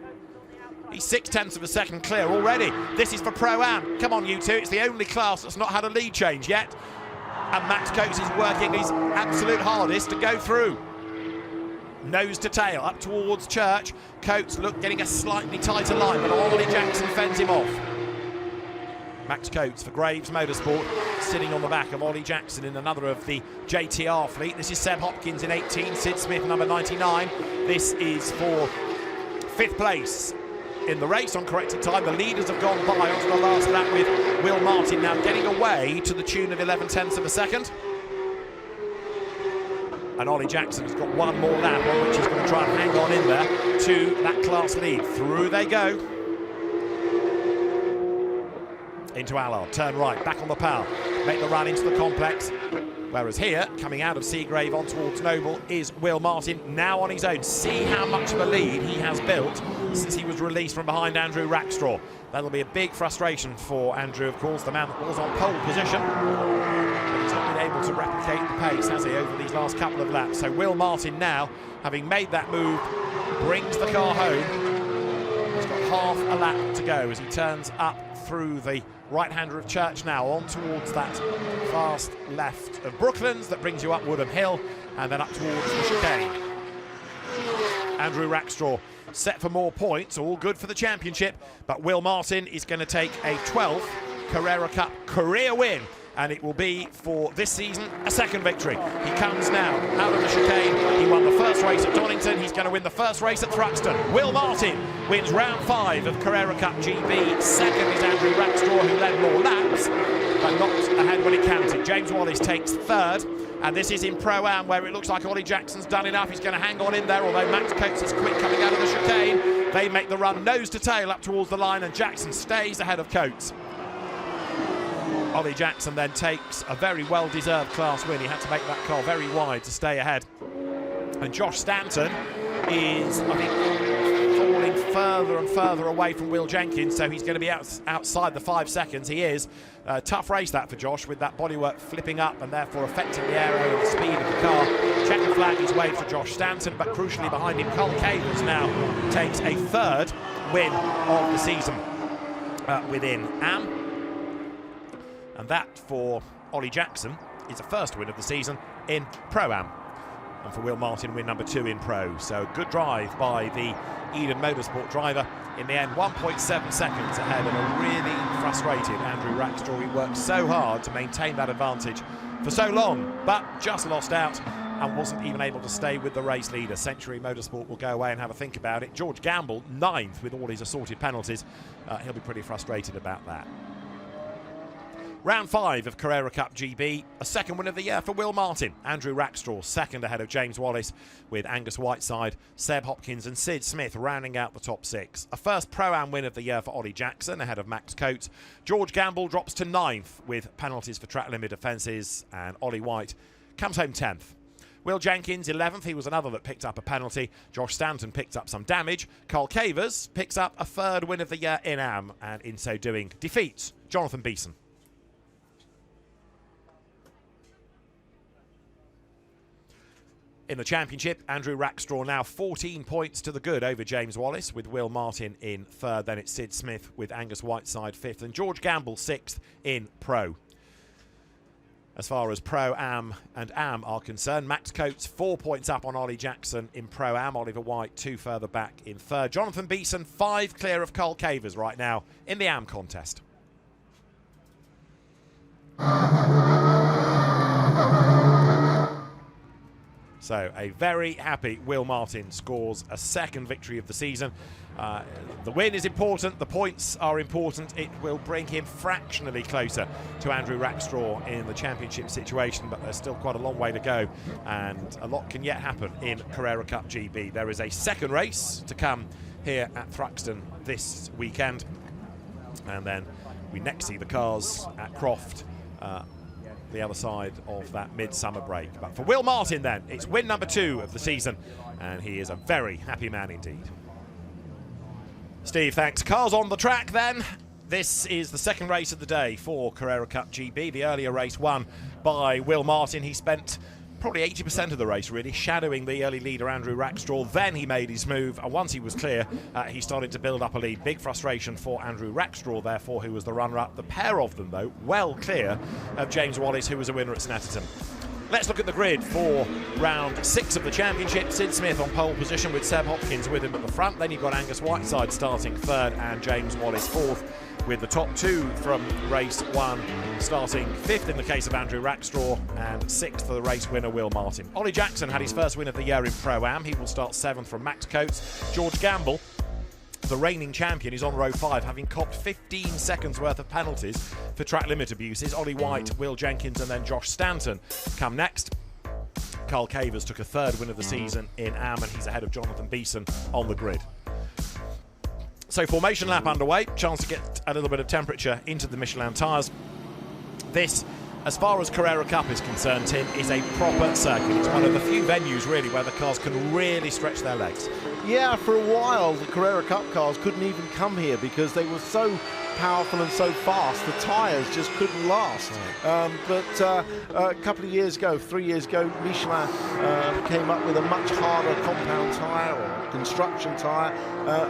He's 0.6 of a second clear already. This is for Pro-Am. Come on, you two. It's the only class that's not had a lead change yet. And Max Coates is working his absolute hardest to go through. Nose to tail, up towards Church. Coates, look, getting a slightly tighter line, but Ollie Jackson fends him off. Max Coates for Graves Motorsport, sitting on the back of Ollie Jackson in another of the JTR fleet. This is Seb Hopkins in 18, Sid Smith number 99. This is for 5th place in the race on corrected time. The leaders have gone by onto the last lap with Will Martin now getting away to the tune of 11/10 of a second. And Ollie Jackson has got one more lap on which he's going to try and hang on in there to that class lead. Through they go. Into Allard, turn right, back on the power, make the run into the complex. Whereas here, coming out of Seagrave on towards Noble, is Will Martin, now on his own. See how much of a lead he has built since he was released from behind Andrew Rackstraw. That'll be a big frustration for Andrew, of course, the man that was on pole position. But he's not been able to replicate the pace, has he, over these last couple of laps. So Will Martin now, having made that move, brings the car home. He's got half a lap to go as he turns up through the right-hander of Church now on towards that fast left of Brooklands that brings you up Woodham Hill and then up towards the chicane. Andrew Rackstraw set for more points, all good for the championship, but Will Martin is going to take a 12th Carrera Cup career win, and it will be for this season a second victory. He comes now out of the chicane. He won the first race at Donington. He's going to win the first race at Thruxton. Will Martin wins round 5 of Carrera Cup GB. Second is Andrew Rackstraw, who led more laps but not ahead when it counted. James Wallace takes third, and this is in Pro-Am where it looks like Ollie Jackson's done enough. He's going to hang on in there, although Max Coates is quick coming out of the chicane. They make the run nose to tail up towards the line, and Jackson stays ahead of Coates. Ollie Jackson then takes a very well-deserved class win. He had to make that car very wide to stay ahead. And Josh Stanton is, I think, falling further and further away from Will Jenkins, so he's going to be outside the 5 seconds. He is. Tough race that for Josh, with that bodywork flipping up and therefore affecting the aero and the speed of the car. Checkered flag is waved for Josh Stanton, but crucially behind him, Carl Cavers now takes a 3rd win of the season within AM. And that for Ollie Jackson is the 1st win of the season in Pro-Am. And for Will Martin, win number 2 in Pro. So good drive by the Eden Motorsport driver. In the end, 1.7 seconds ahead of a really frustrated Andrew Rackstraw. He worked so hard to maintain that advantage for so long, but just lost out and wasn't even able to stay with the race leader. Century Motorsport will go away and have a think about it. George Gamble, 9th with all his assorted penalties. He'll be pretty frustrated about that. Round 5 of Carrera Cup GB, a second win of the year for Will Martin. Andrew Rackstraw second ahead of James Wallace, with Angus Whiteside, Seb Hopkins and Sid Smith rounding out the top 6. A first Pro-Am win of the year for Ollie Jackson ahead of Max Coates. George Gamble drops to 9th with penalties for track limit offences, and Ollie White comes home 10th. Will Jenkins 11th, he was another that picked up a penalty. Josh Stanton picked up some damage. Carl Cavers picks up a third win of the year in AM, and in so doing defeats Jonathan Beeson. In the championship, Andrew Rackstraw now 14 points to the good over James Wallace, with Will Martin in third. Then it's Sid Smith with Angus Whiteside 5th, and George Gamble 6th in Pro. As far as Pro-Am and Am are concerned, Max Coates 4 points up on Ollie Jackson in Pro-Am. Oliver White 2 further back in third. Jonathan Beeson 5 clear of Carl Cavers right now in the Am contest. So a very happy Will Martin scores a second victory of the season. The win is important, the points are important. It will bring him fractionally closer to Andrew Rackstraw in the championship situation, but there's still quite a long way to go, and a lot can yet happen in Carrera Cup GB. There is a second race to come here at Thruxton this weekend, and then we next see the cars at Croft the other side of that midsummer break. But for Will Martin then, it's win number 2 of the season, and he is a very happy man indeed. Steve, thanks. Cars on the track then. This is the second race of the day for Carrera Cup GB. The earlier race won by Will Martin. He spent probably 80% of the race really shadowing the early leader Andrew Rackstraw. Then he made his move, and once he was clear, he started to build up a lead. Big frustration for Andrew Rackstraw, therefore, who was the runner-up. The pair of them, though, well clear of James Wallace, who was a winner at Snetterton. Let's look at the grid for round 6 of the championship. Sid Smith on pole position with Seb Hopkins with him at the front. Then you've got Angus Whiteside starting 3rd and James Wallace 4th, with the top 2 from race 1 starting 5th in the case of Andrew Rackstraw, and 6th for the race winner Will Martin. Ollie Jackson had his first win of the year in Pro-Am. He will start 7th from Max Coates. George Gamble, the reigning champion, is on row 5, having copped 15 seconds worth of penalties for track limit abuses. Ollie White, Will Jenkins and then Josh Stanton come next. Carl Cavers took a 3rd win of the season in Am, and he's ahead of Jonathan Beeson on the grid. So formation lap underway, chance to get a little bit of temperature into the Michelin tyres. This, as far as Carrera Cup is concerned, Tim, is a proper circuit. It's one of the few venues really where the cars can really stretch their legs. Yeah, for a while the Carrera Cup cars couldn't even come here because they were so powerful and so fast, the tyres just couldn't last. But a couple of years ago, 3 years ago, Michelin came up with a much harder compound tyre or construction tyre,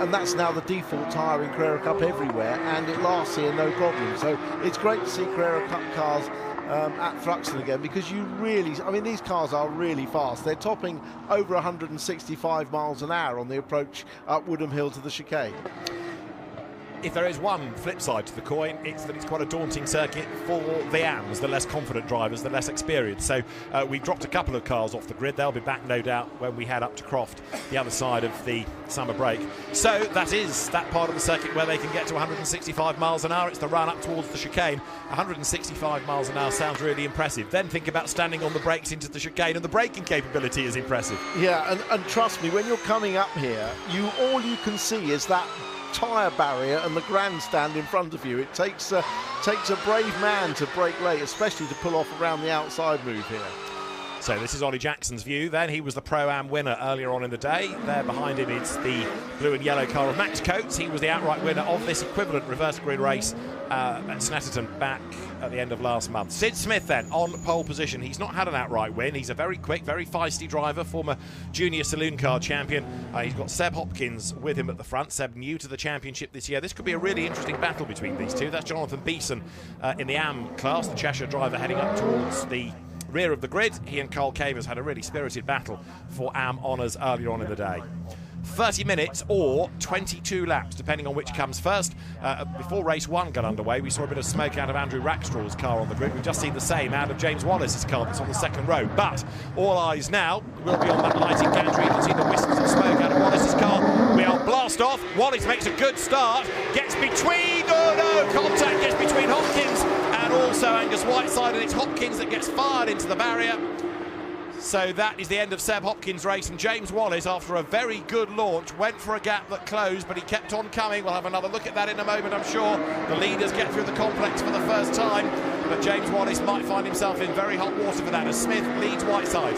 and that's now the default tyre in Carrera Cup everywhere, and it lasts here no problem. So it's great to see Carrera Cup cars at Thruxton again, because you really, I mean, these cars are really fast. They're topping over 165 miles an hour on the approach up Woodham Hill to the chicane. If there is one flip side to the coin, it's that it's quite a daunting circuit for the AMs, the less confident drivers, the less experienced. So we've dropped a couple of cars off the grid. They'll be back, no doubt, when we head up to Croft, the other side of the summer break. So that is that part of the circuit where they can get to 165 miles an hour. It's the run up towards the chicane. 165 miles an hour sounds really impressive. Then think about standing on the brakes into the chicane, and the braking capability is impressive. Yeah, and trust me, when you're coming up here, all you can see is that tyre barrier and the grandstand in front of you. It takes a brave man to brake late, especially to pull off around the outside move here. So this is Ollie Jackson's view then. He was the Pro-Am winner earlier on in the day. There behind him is the blue and yellow car of Max Coates. He was the outright winner of this equivalent reverse grid race at Snetterton back at the end of last month. Sid Smith then on pole position. He's not had an outright win. He's a very quick, very feisty driver, former junior saloon car champion. He's got Seb Hopkins with him at the front. Seb new to the championship this year. This could be a really interesting battle between these two. That's Jonathan Beeson in the Am class, the Cheshire driver heading up towards the rear of the grid. He and Carl Cavers had a really spirited battle for Am honours earlier on in the day. 30 minutes or 22 laps, depending on which comes first. Before race 1 got underway, we saw a bit of smoke out of Andrew Rackstraw's car on the grid. We've just seen the same out of James Wallace's car that's on the second row. But all eyes now will be on that lighting gantry. You can see the whistles of smoke out of Wallace's car. We are blast off. Wallace makes a good start. Gets between, oh no, contact gets between Hopkins and also Angus Whiteside, and it's Hopkins that gets fired into the barrier. So that is the end of Seb Hopkins' race, and James Wallace, after a very good launch, went for a gap that closed, but he kept on coming. We'll have another look at that in a moment, I'm sure. The leaders get through the complex for the first time, but James Wallace might find himself in very hot water for that as Smith leads Whiteside.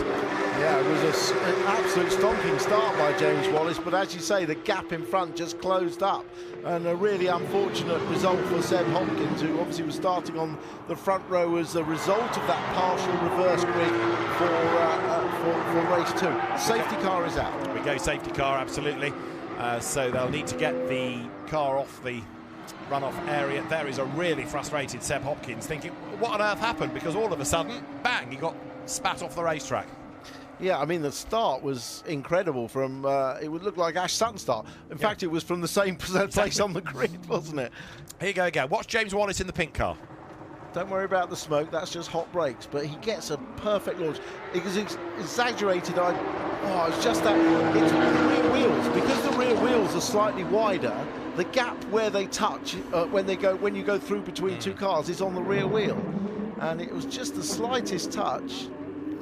Yeah, it was an absolute stonking start by James Wallace, but as you say, the gap in front just closed up, and a really unfortunate result for Seb Hopkins, who obviously was starting on the front row as a result of that partial reverse grid for race 2. Safety car is out. We go safety car, absolutely. So they'll need to get the car off the runoff area. There is a really frustrated Seb Hopkins thinking, what on earth happened? Because all of a sudden, bang, he got spat off the racetrack. Yeah, I mean, the start was incredible from, it would look like Ash Sutton's start. In fact, it was from the same place on the grid, wasn't it? Here you go again. Watch James Wallace in the pink car. Don't worry about the smoke, that's just hot brakes, but he gets a perfect launch. It was exaggerated, it's just that, it's the rear wheels. Because the rear wheels are slightly wider, the gap where they touch, when you go through between two cars, is on the rear wheel. And it was just the slightest touch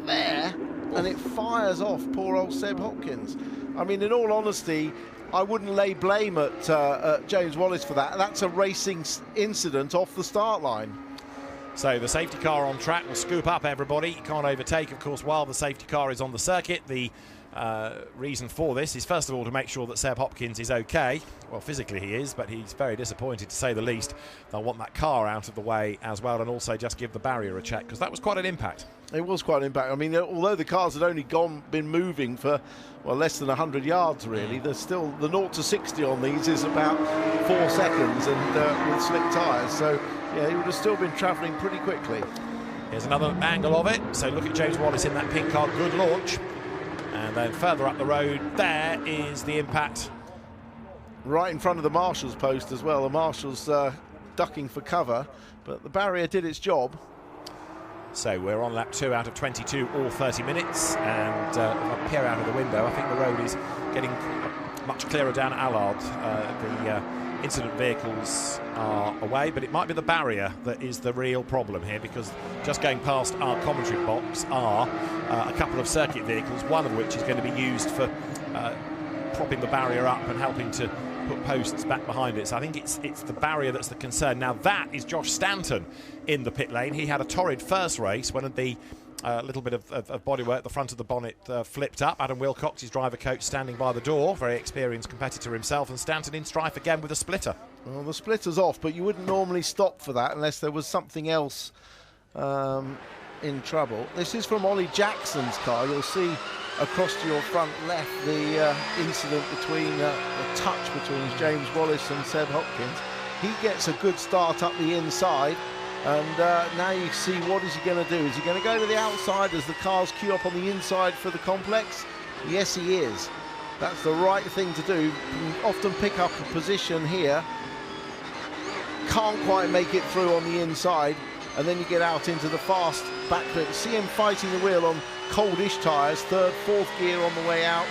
there, and it fires off poor old Seb Hopkins. I mean, in all honesty, I wouldn't lay blame at James Wallace for that. That's a racing incident off the start line. So the safety car on track will scoop up everybody. You can't overtake, of course, while the safety car is on the circuit. The reason for this is, first of all, to make sure that Seb Hopkins is okay. Well, physically he is, but he's very disappointed, to say the least. They'll want that car out of the way as well, and also just give the barrier a check, because that was quite an impact. It was quite an impact. I mean, although the cars had only been moving for, well, less than 100 yards, really, there's still, the 0 to 60 on these is about 4 seconds, and with slick tyres. So, yeah, he would have still been travelling pretty quickly. Here's another angle of it. So look at James Wallace in that pink car. Good launch. And then further up the road, there is the impact. Right in front of the Marshalls post as well. The Marshalls ducking for cover, but the barrier did its job. So we're on lap 2 out of 22, all 30 minutes. And if I peer out of the window, I think the road is getting much clearer down at Allard. The incident vehicles are away, but it might be the barrier that is the real problem here, because just going past our commentary box are a couple of circuit vehicles, one of which is going to be used for propping the barrier up and helping to put posts back behind it. So I think it's the barrier that's the concern. Now that is Josh Stanton in the pit lane. He had a torrid first race when the little bit of bodywork, the front of the bonnet flipped up. Adam Wilcox, his driver coach, standing by the door, very experienced competitor himself, and Stanton in strife again with a splitter. Well, the splitter's off, but you wouldn't normally stop for that unless there was something else in trouble. This is from Ollie Jackson's car. You'll see across to your front left the incident between the touch between James Wallace and Seb Hopkins. He gets a good start up the inside, and now you see, what is he going to do? Is he going to go to the outside as the cars queue up on the inside for the complex? Yes, he is. That's the right thing to do. You often pick up a position here, can't quite make it through on the inside, and then you get out into the fast back bit. See him fighting the wheel on coldish tyres, 3rd, 4th gear on the way out.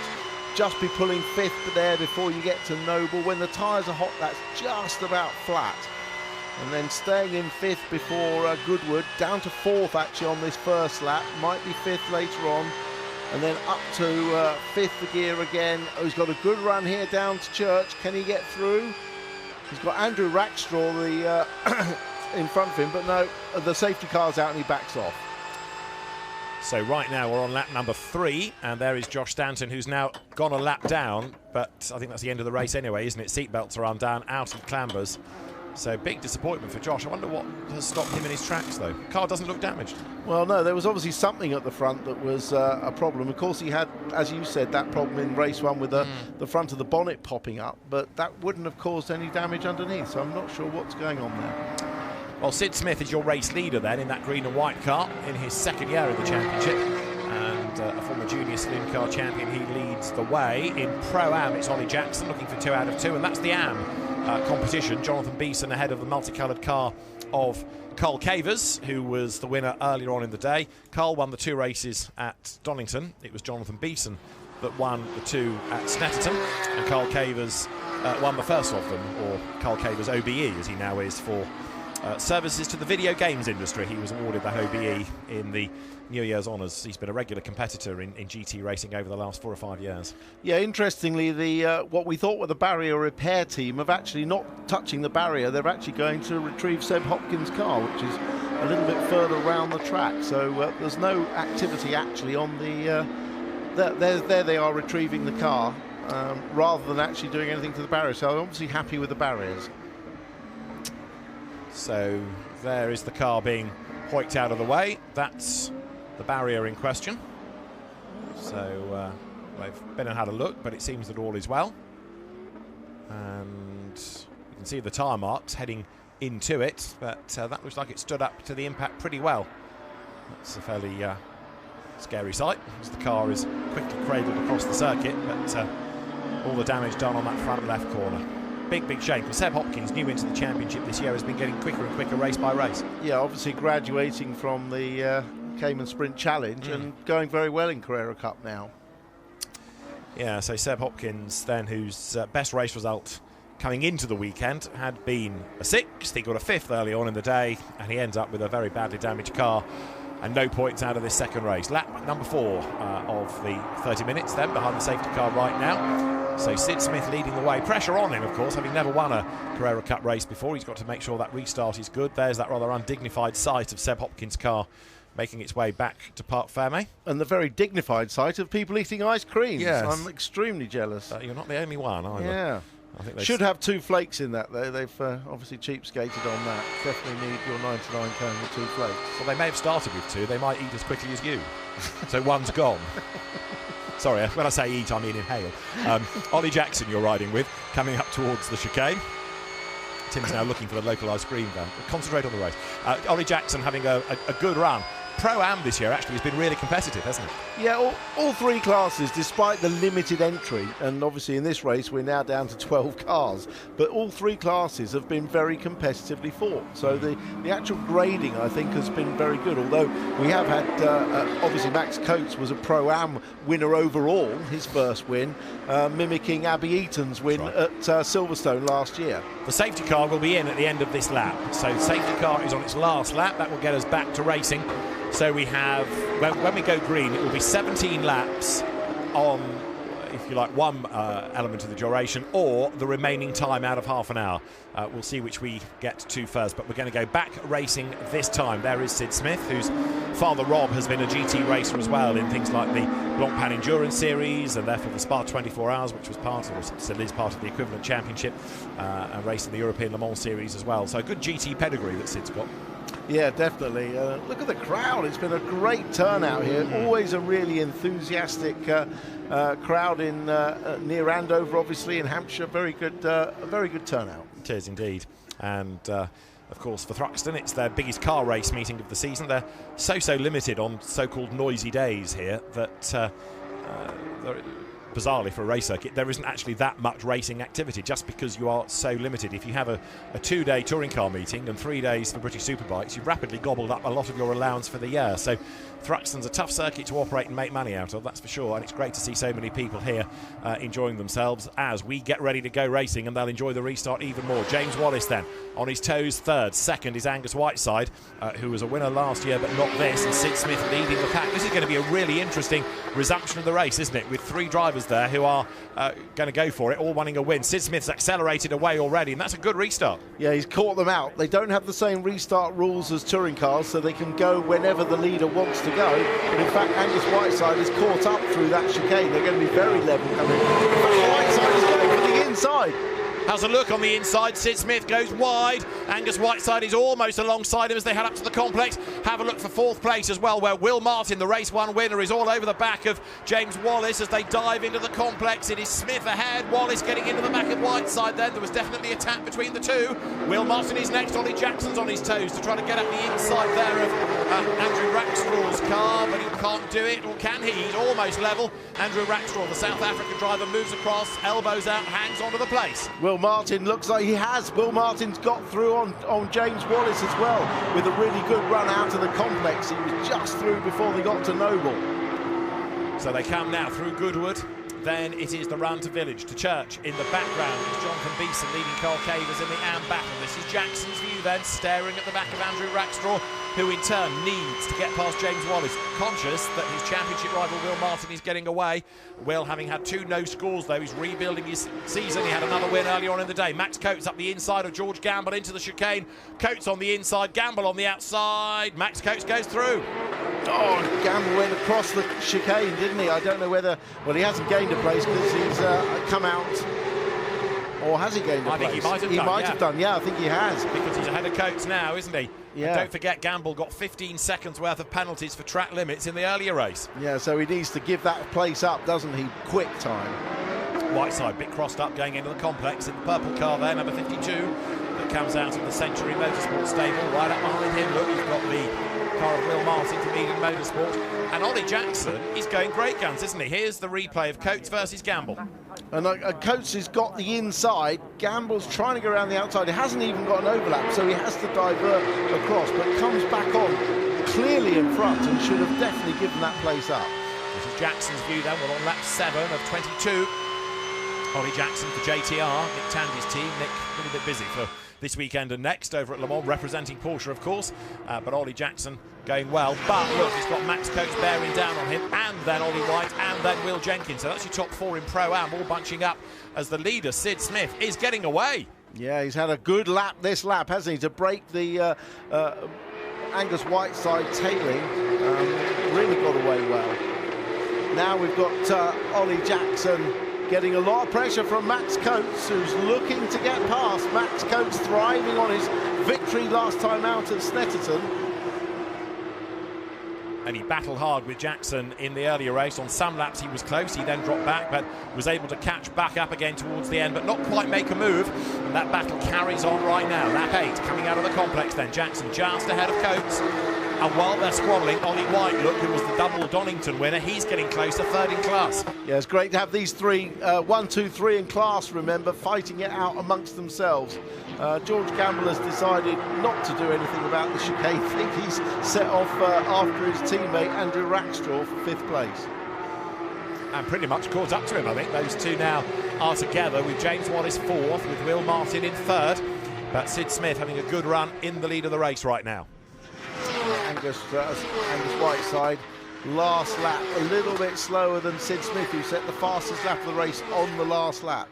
Just be pulling 5th there before you get to Noble. When the tyres are hot, that's just about flat. And then staying in 5th before Goodwood, down to 4th actually on this first lap, might be 5th later on, and then up to 5th gear again. Oh, he's got a good run here down to Church. Can he get through? He's got Andrew Rackstraw in front of him, but no, the safety car's out and he backs off. So right now we're on lap number 3, and there is Josh Stanton, who's now gone a lap down, but I think that's the end of the race anyway, isn't it? Seatbelts are undone, out he clambers. So big disappointment for Josh. I wonder what has stopped him in his tracks, though. Car doesn't look damaged. Well, no, there was obviously something at the front that was a problem. Of course, he had, as you said, that problem in race 1 with the front of the bonnet popping up, but that wouldn't have caused any damage underneath, so I'm not sure what's going on there. Well, Sid Smith is your race leader then in that green and white car in his 2nd year in the championship, and a former junior saloon car champion. He leads the way. In Pro-Am, it's Ollie Jackson looking for 2 out of 2, and that's the Am competition. Jonathan Beeson ahead of the multicoloured car of Carl Cavers, who was the winner earlier on in the day. Carl won the 2 races at Donington. It was Jonathan Beeson that won the 2 at Snetterton, and Carl Cavers won the first of them, or Carl Cavers OBE as he now is, for services to the video games industry. He was awarded the OBE in the New Year's Honours. He's been a regular competitor in GT racing over the last 4 or 5 years. Yeah, interestingly, the what we thought were the barrier repair team have actually not touching the barrier. They're actually going to retrieve Seb Hopkins' car, which is a little bit further around the track. So there's no activity actually on the... there they are retrieving the car rather than actually doing anything to the barrier. So I'm obviously happy with the barriers. So there is the car being hoiked out of the way. That's the barrier in question. So they've been and had a look, but it seems that all is well. And you can see the tyre marks heading into it, but that looks like it stood up to the impact pretty well. That's a fairly scary sight, as the car is quickly cradled across the circuit, but all the damage done on that front left corner. Big shame, because Seb Hopkins, new into the championship this year, has been getting quicker and quicker race by race. Yeah, obviously graduating from the Cayman Sprint Challenge and going very well in Carrera Cup now. Yeah, so Seb Hopkins then, whose best race result coming into the weekend had been a 6th. He got a 5th early on in the day, and he ends up with a very badly damaged car and no points out of this second race. Lap number 4 of the 30 minutes then, behind the safety car right now. So Sid Smith leading the way. Pressure on him, of course, having never won a Carrera Cup race before. He's got to make sure that restart is good. There's that rather undignified sight of Seb Hopkins' car making its way back to Parc Fermé. And the very dignified sight of people eating ice creams. Yes. I'm extremely jealous. You're not the only one, either. Yeah. I think should have 2 flakes in that, though. They've obviously cheapskated on that. Definitely need your 99 cone with 2 flakes. Well, they may have started with 2. They might eat as quickly as you. So one's gone. Sorry, when I say eat, I mean inhale. Ollie Jackson you're riding with, coming up towards the chicane. Tim's now looking for the local ice cream van. Concentrate on the race. Ollie Jackson having a good run. Pro-Am this year actually has been really competitive, hasn't it? Yeah, all 3 classes, despite the limited entry, and obviously in this race we're now down to 12 cars, but all 3 classes have been very competitively fought. So the actual grading, I think, has been very good, although we have had, obviously Max Coates was a Pro-Am winner overall, his first win, mimicking Abby Eaton's win at Silverstone last year. The safety car will be in at the end of this lap. So the safety car is on its last lap. That will get us back to racing. So we have, when we go green, it will be 17 laps on, if you like, one element of the duration, or the remaining time out of half an hour. We'll see which we get to first, but we're going to go back racing this time. There is Sid Smith, whose father Rob has been a GT racer as well in things like the Blancpain Endurance Series, and therefore the Spa 24 Hours, which was part of, or still is part of the equivalent championship, and racing the European Le Mans Series as well. So a good GT pedigree that Sid's got. Yeah, definitely. Look at the crowd. It's been a great turnout here. Always a really enthusiastic crowd in near Andover, obviously, in Hampshire. Very good turnout. It is indeed. And of course, for Thruxton, it's their biggest car race meeting of the season. They're so limited on so-called noisy days here that bizarrely for a race circuit, there isn't actually that much racing activity just because you are so limited. If you have a 2-day touring car meeting and 3 days for British Superbikes, you've rapidly gobbled up a lot of your allowance for the year. So Thruxton's a tough circuit to operate and make money out of, that's for sure, and it's great to see so many people here enjoying themselves as we get ready to go racing, and they'll enjoy the restart even more. James Wallace then on his toes, 3rd. 2nd is Angus Whiteside, who was a winner last year but not this, and Sid Smith leading the pack. This is going to be a really interesting resumption of the race, isn't it, with 3 drivers there who are going to go for it, all wanting a win. Sid Smith's accelerated away already, and that's a good restart. Yeah, he's caught them out. They don't have the same restart rules as touring cars, so they can go whenever the leader wants to go. But in fact, Angus Whiteside is caught up through that chicane. They're going to be very level coming. In fact, Whiteside is going for the inside. How's a look on the inside? Sid Smith goes wide. Angus Whiteside is almost alongside him as they head up to the complex. Have a look for 4th place as well, where Will Martin, the race 1 winner, is all over the back of James Wallace as they dive into the complex. It is Smith ahead, Wallace getting into the back of Whiteside then. There was definitely a tap between the 2. Will Martin is next. Ollie Jackson's on his toes to try to get at the inside there of Andrew Rackstraw's car, but he can't do it, or can he? He's almost level. Andrew Rackstraw, the South African driver, moves across, elbows out, hangs onto the place. Will Martin looks like he has. Will Martin's got through on James Wallace as well, with a really good run out of the complex. He was just through before they got to Noble. So they come now through Goodwood, then it is the run to Village, to Church. In the background is Jonathan Beeson leading Carl Cavers in the AM battle. This is Jackson's view then, staring at the back of Andrew Rackstraw, who in turn needs to get past James Wallace, conscious that his championship rival Will Martin is getting away. Will, having had 2 no scores though, he's rebuilding his season. He had another win earlier on in the day. Max Coates up the inside of George Gamble into the chicane. Coates on the inside, Gamble on the outside. Max Coates goes through. Oh, Gamble went across the chicane, didn't he? I don't know whether... Well, he hasn't gained a place because he's come out... Or has he gained a place? I think he might have done. He might have done, yeah, I think he has. Because he's ahead of Coates now, isn't he? Yeah. And don't forget, Gamble got 15 seconds worth of penalties for track limits in the earlier race. Yeah, so he needs to give that place up, doesn't he? Quick time. Whiteside, bit crossed up going into the complex in the purple car there, number 52, that comes out of the Century Motorsport stable. Right up behind him, look, he's got the car of Will Martin from Eden Motorsport. And Ollie Jackson is going great guns, isn't he? Here's the replay of Coates versus Gamble. And Coates has got the inside. Gamble's trying to go around the outside. He hasn't even got an overlap, so he has to divert across, but comes back on clearly in front and should have definitely given that place up. This is Jackson's view then. We're on lap 7 of 22. Ollie Jackson for JTR, Nick Tandy's team. Nick, a little bit busy for this weekend and next over at Le Mans, representing Porsche, of course. But Ollie Jackson going well. But look, he's got Max Coates bearing down on him, and then Ollie White, and then Will Jenkins. So that's your top 4 in Pro-Am, all bunching up as the leader, Sid Smith, is getting away. Yeah, he's had a good lap this lap, hasn't he, to break the Angus Whiteside tailing. Really got away well. Now we've got Ollie Jackson getting a lot of pressure from Max Coates, who's looking to get past. Max Coates thriving on his victory last time out at Snetterton. And he battled hard with Jackson in the earlier race. On some laps he was close, he then dropped back, but was able to catch back up again towards the end, but not quite make a move. And that battle carries on right now. Lap 8 coming out of the complex then. Jackson just ahead of Coates. And while they're squabbling, Ollie White, look, who was the double Donington winner, he's getting closer, 3rd in class. Yeah, it's great to have these 3, 1, 2, 3 in class, remember, fighting it out amongst themselves. George Gamble has decided not to do anything about the chicane. I think he's set off after his teammate Andrew Rackstraw for 5th place. And pretty much caught up to him, I think. Those 2 now are together, with James Wallace 4th, with Will Martin in 3rd. But Sid Smith having a good run in the lead of the race right now. Angus Whiteside, last lap, a little bit slower than Sid Smith, who set the fastest lap of the race on the last lap.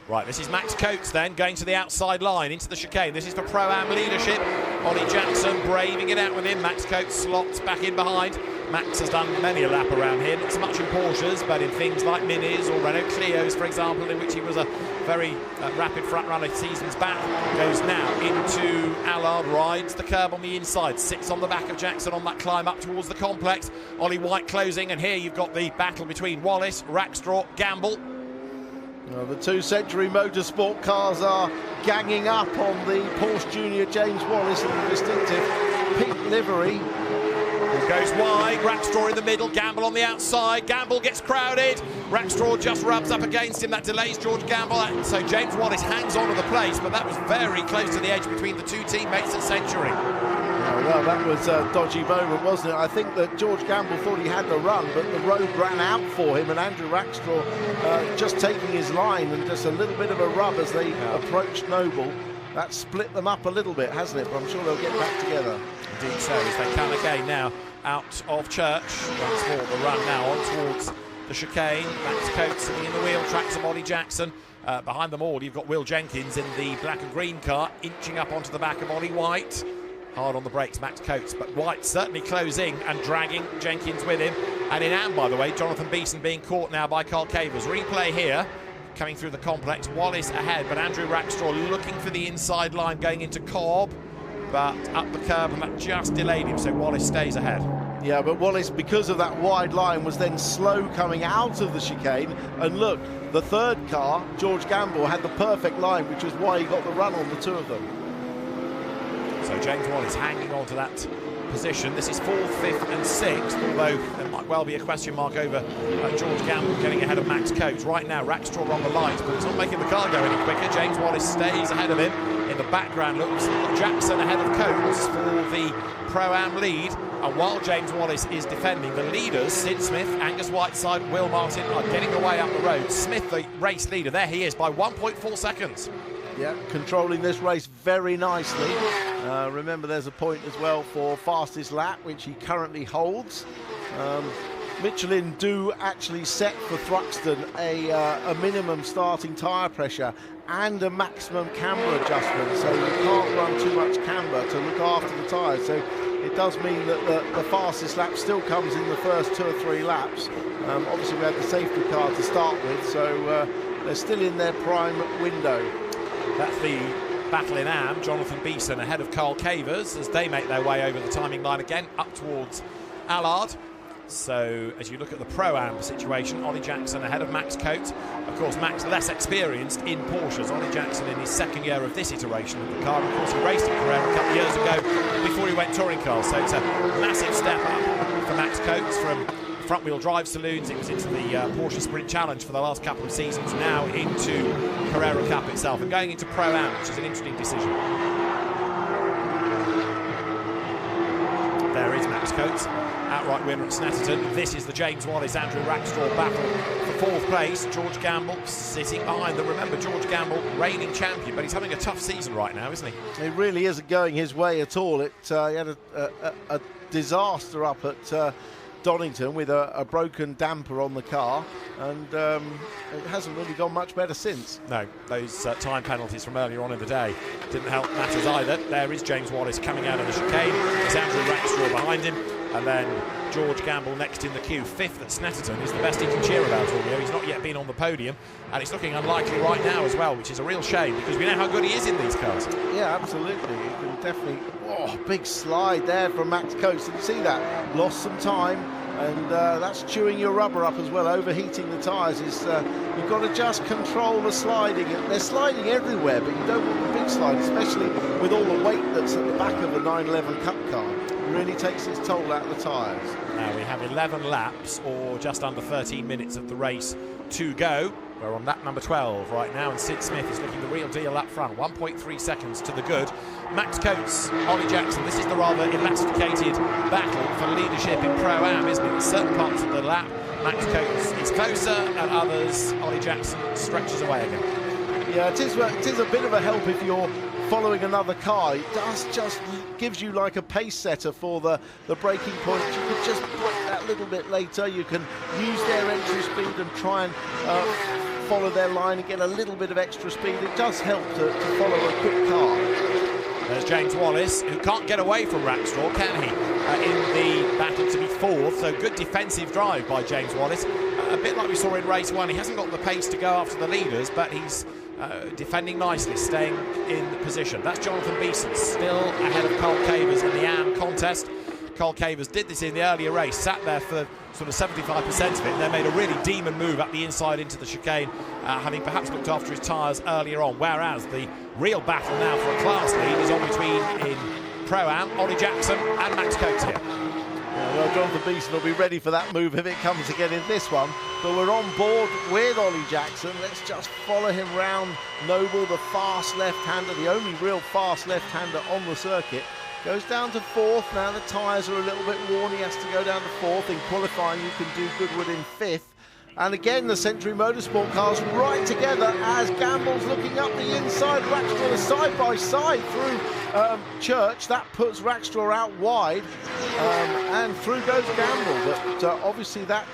Right, this is Max Coates then, going to the outside line, into the chicane. This is for Pro-Am leadership. Ollie Jackson braving it out with him. Max Coates slots back in behind. Max has done many a lap around here, not so much in Porsches, but in things like Minis or Renault Clios, for example, in which he was a very rapid front runner seasons back. Goes now into Allard, rides the curb on the inside, sits on the back of Jackson on that climb up towards the complex. Ollie White closing, and here you've got the battle between Wallace, Rackstraw, Gamble. Well, the 2 Century Motorsport cars are ganging up on the Porsche Junior James Wallace in the distinctive pink livery. Goes wide, Rackstraw in the middle, Gamble on the outside. Gamble gets crowded. Rackstraw just rubs up against him. That delays George Gamble. So James Wallace hangs on to the place, but that was very close to the edge between the 2 teammates at Century. Well, that was a dodgy moment, wasn't it? I think that George Gamble thought he had the run, but the road ran out for him, and Andrew Rackstraw just taking his line and just a little bit of a rub as they approached Noble. That split them up a little bit, hasn't it? But I'm sure they'll get back together. Indeed so, as they come again now out of Church. Once more the run now on towards the chicane. Max Coates sitting in the wheel tracks of Ollie Jackson. Behind them all, you've got Will Jenkins in the black and green car, inching up onto the back of Ollie White. Hard on the brakes, Max Coates, but White certainly closing and dragging Jenkins with him. And in AM, by the way, Jonathan Beeson being caught now by Carl Cavers. Replay here, coming through the complex. Wallace ahead, but Andrew Rackstraw looking for the inside line going into Cobb, but up the curb, and that just delayed him, so Wallace stays ahead. Yeah, but Wallace, because of that wide line, was then slow coming out of the chicane. And look, the 3rd car, George Gamble, had the perfect line, which was why he got the run on the 2 of them. So James Wallace hanging on to that position. This is 4th, 5th and 6th, although there might well be a question mark over George Gamble getting ahead of Max Coates. Right now, Rackstraw on the lights, but it's not making the car go any quicker. James Wallace stays ahead of him in in the background looks Jackson ahead of Coates for the Pro-Am lead. And while James Wallace is defending, the leaders, Sid Smith, Angus Whiteside, Will Martin, are getting away up the road. Smith, the race leader, there he is by 1.4 seconds. Yeah, controlling this race very nicely. Remember, there's a point as well for fastest lap, which he currently holds. Michelin do actually set for Thruxton a minimum starting tyre pressure and a maximum camber adjustment, so you can't run too much camber to look after the tyres. So it does mean that the fastest lap still comes in the first 2 or 3 laps. Obviously, we had the safety car to start with, so they're still in their prime window. That's the battle in Am. Jonathan Beeson ahead of Carl Cavers as they make their way over the timing line again up towards Allard. So as you look at the Pro-Am situation, Ollie Jackson ahead of Max Coates. Of course, Max less experienced in Porsches. Ollie Jackson in his 2nd year of this iteration of the car. Of course, he raced in Carrera Cup years ago before he went touring cars. So it's a massive step up for Max Coates from front-wheel drive saloons. It was into the Porsche Sprint Challenge for the last couple of seasons, now into Carrera Cup itself and going into Pro-Am, which is an interesting decision. There is Max Coates, outright winner at Snetterton. This is the James Wallace-Andrew Rackstraw battle for 4th place. George Gamble sitting behind them. Remember, George Gamble, reigning champion, but he's having a tough season right now, isn't he? It really isn't going his way at all. He had a disaster up at Donington with a broken damper on the car, and it hasn't really gone much better since. No, those time penalties from earlier on in the day didn't help matters either. There is James Wallace coming out of the chicane. There's Andrew Rackstraw behind him, and then George Gamble next in the queue. 5th at Snetterton is the best he can cheer about all year. He's not yet been on the podium, and it's looking unlikely right now as well, which is a real shame because we know how good he is in these cars. Yeah, absolutely. You can definitely... Oh, big slide there from Max Coates. Did you see that? Lost some time, and that's chewing your rubber up as well. Overheating the tyres is... you've got to just control the sliding. They're sliding everywhere, but you don't want the big slide, especially with all the weight that's at the back of a 911 Cup car. It really takes its toll out of the tyres. Now we have 11 laps, or just under 13 minutes of the race to go. We're on lap number 12 right now, and Sid Smith is looking the real deal up front. 1.3 seconds to the good. Max Coates, Ollie Jackson. This is the rather elasticated battle for leadership in Pro-Am, isn't it? In certain parts of the lap, Max Coates is closer, and others, Ollie Jackson stretches away again. Yeah, it is a bit of a help if you're following another car. It does just gives you like a pace setter for the braking point. You could just brake that little bit later. You can use their entry speed and try and follow their line and get a little bit of extra speed. It does help to follow a quick car. There's James Wallace, who can't get away from Rackstraw, can he? In the battle to be 4th, so good defensive drive by James Wallace. A bit like we saw in race 1, he hasn't got the pace to go after the leaders, but he's defending nicely, staying in the position. That's Jonathan Beeson, still ahead of Carl Cavers in the Am contest. Carl Cavers did this in the earlier race, sat there for sort of 75% of it, and then made a really demon move up the inside into the chicane, having perhaps looked after his tyres earlier on, whereas the real battle now for a class lead is on between in Pro-Am, Ollie Jackson and Max Coates here. Well, Jonathan Beeson will be ready for that move if it comes again in this one. But we're on board with Ollie Jackson. Let's just follow him round. Noble, the fast left-hander, the only real fast left-hander on the circuit. Goes down to 4th. Now the tyres are a little bit worn. He has to go down to 4th. In qualifying, you can do Goodwood in 5th. And again, the Century Motorsport cars right together as Gamble's looking up the inside. Rackstraw is side by side through Church. That puts Rackstraw out wide, and through goes Gamble. But obviously that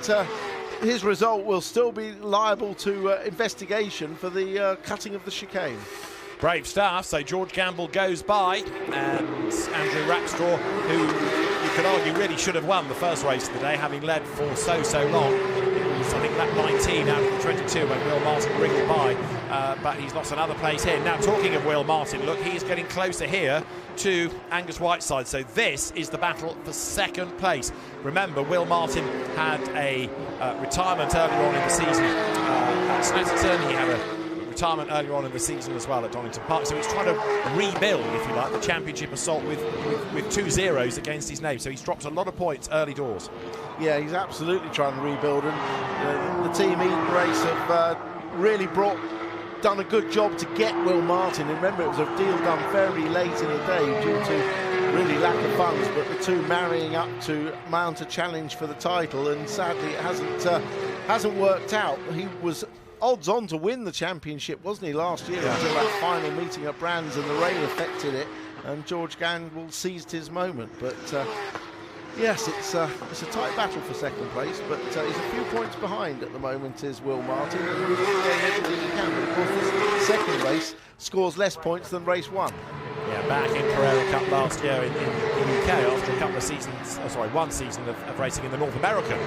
his result will still be liable to investigation for the cutting of the chicane. Brave stuff. So George Gamble goes by, and Andrew Rackstraw, who you could argue really should have won the first race of the day, having led for so long. It was, I think, lap 19 out of the 22 when Will Martin wriggled by, but he's lost another place here. Now, talking of Will Martin, look, he's getting closer here to Angus Whiteside. So this is the battle for 2nd place. Remember, Will Martin had a retirement earlier on in the season at Snetterton. He had a retirement earlier on in the season as well at Donington Park, so he's trying to rebuild, if you like, the championship assault with 2 zeros against his name, so he's dropped a lot of points early doors. Yeah, he's absolutely trying to rebuild, and the team Eden Race have really brought done a good job to get Will Martin. Remember, it was a deal done very late in the day due to really lack of funds, but the two marrying up to mount a challenge for the title, and sadly it hasn't worked out. He was odds on to win the championship, wasn't he, last year, until that final meeting at Brands and the rain affected it, and George Gamble seized his moment. But yes, it's a tight battle for second place, but he's a few points behind at the moment, is Will Martin, and he's doing everything he can. But of course, this second race scores less points than race one. Yeah, back in Carrera Cup last year in the UK after a couple of seasons, one season of racing in the North American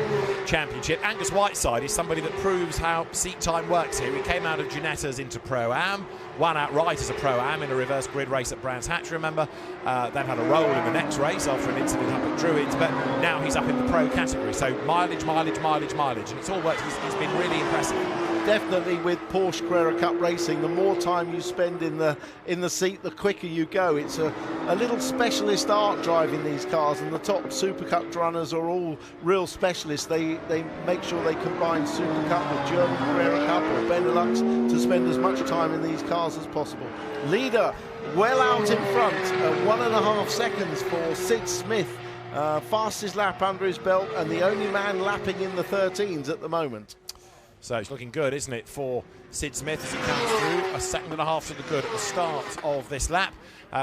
Championship. Angus Whiteside is somebody that proves how seat time works here. He came out of Ginettas into Pro-Am, won outright as a Pro-Am in a reverse grid race at Brands Hatch, remember, then had a roll in the next race after an incident up at Druids, but now he's up in the Pro category. So mileage, and it's all worked. He's been really impressive. Definitely with Porsche Carrera Cup racing, the more time you spend in the seat, the quicker you go. It's a little specialist art driving these cars, and the top Super Cup runners are all real specialists. They make sure they combine Super Cup with German Carrera Cup or Benelux to spend as much time in these cars as possible. Leader well out in front, 1.5 seconds for Sid Smith. Fastest lap under his belt, and the only man lapping in the 13s at the moment. So it's looking good, isn't it, for Sid Smith as he comes through. 1.5 seconds to the good at the start of this lap.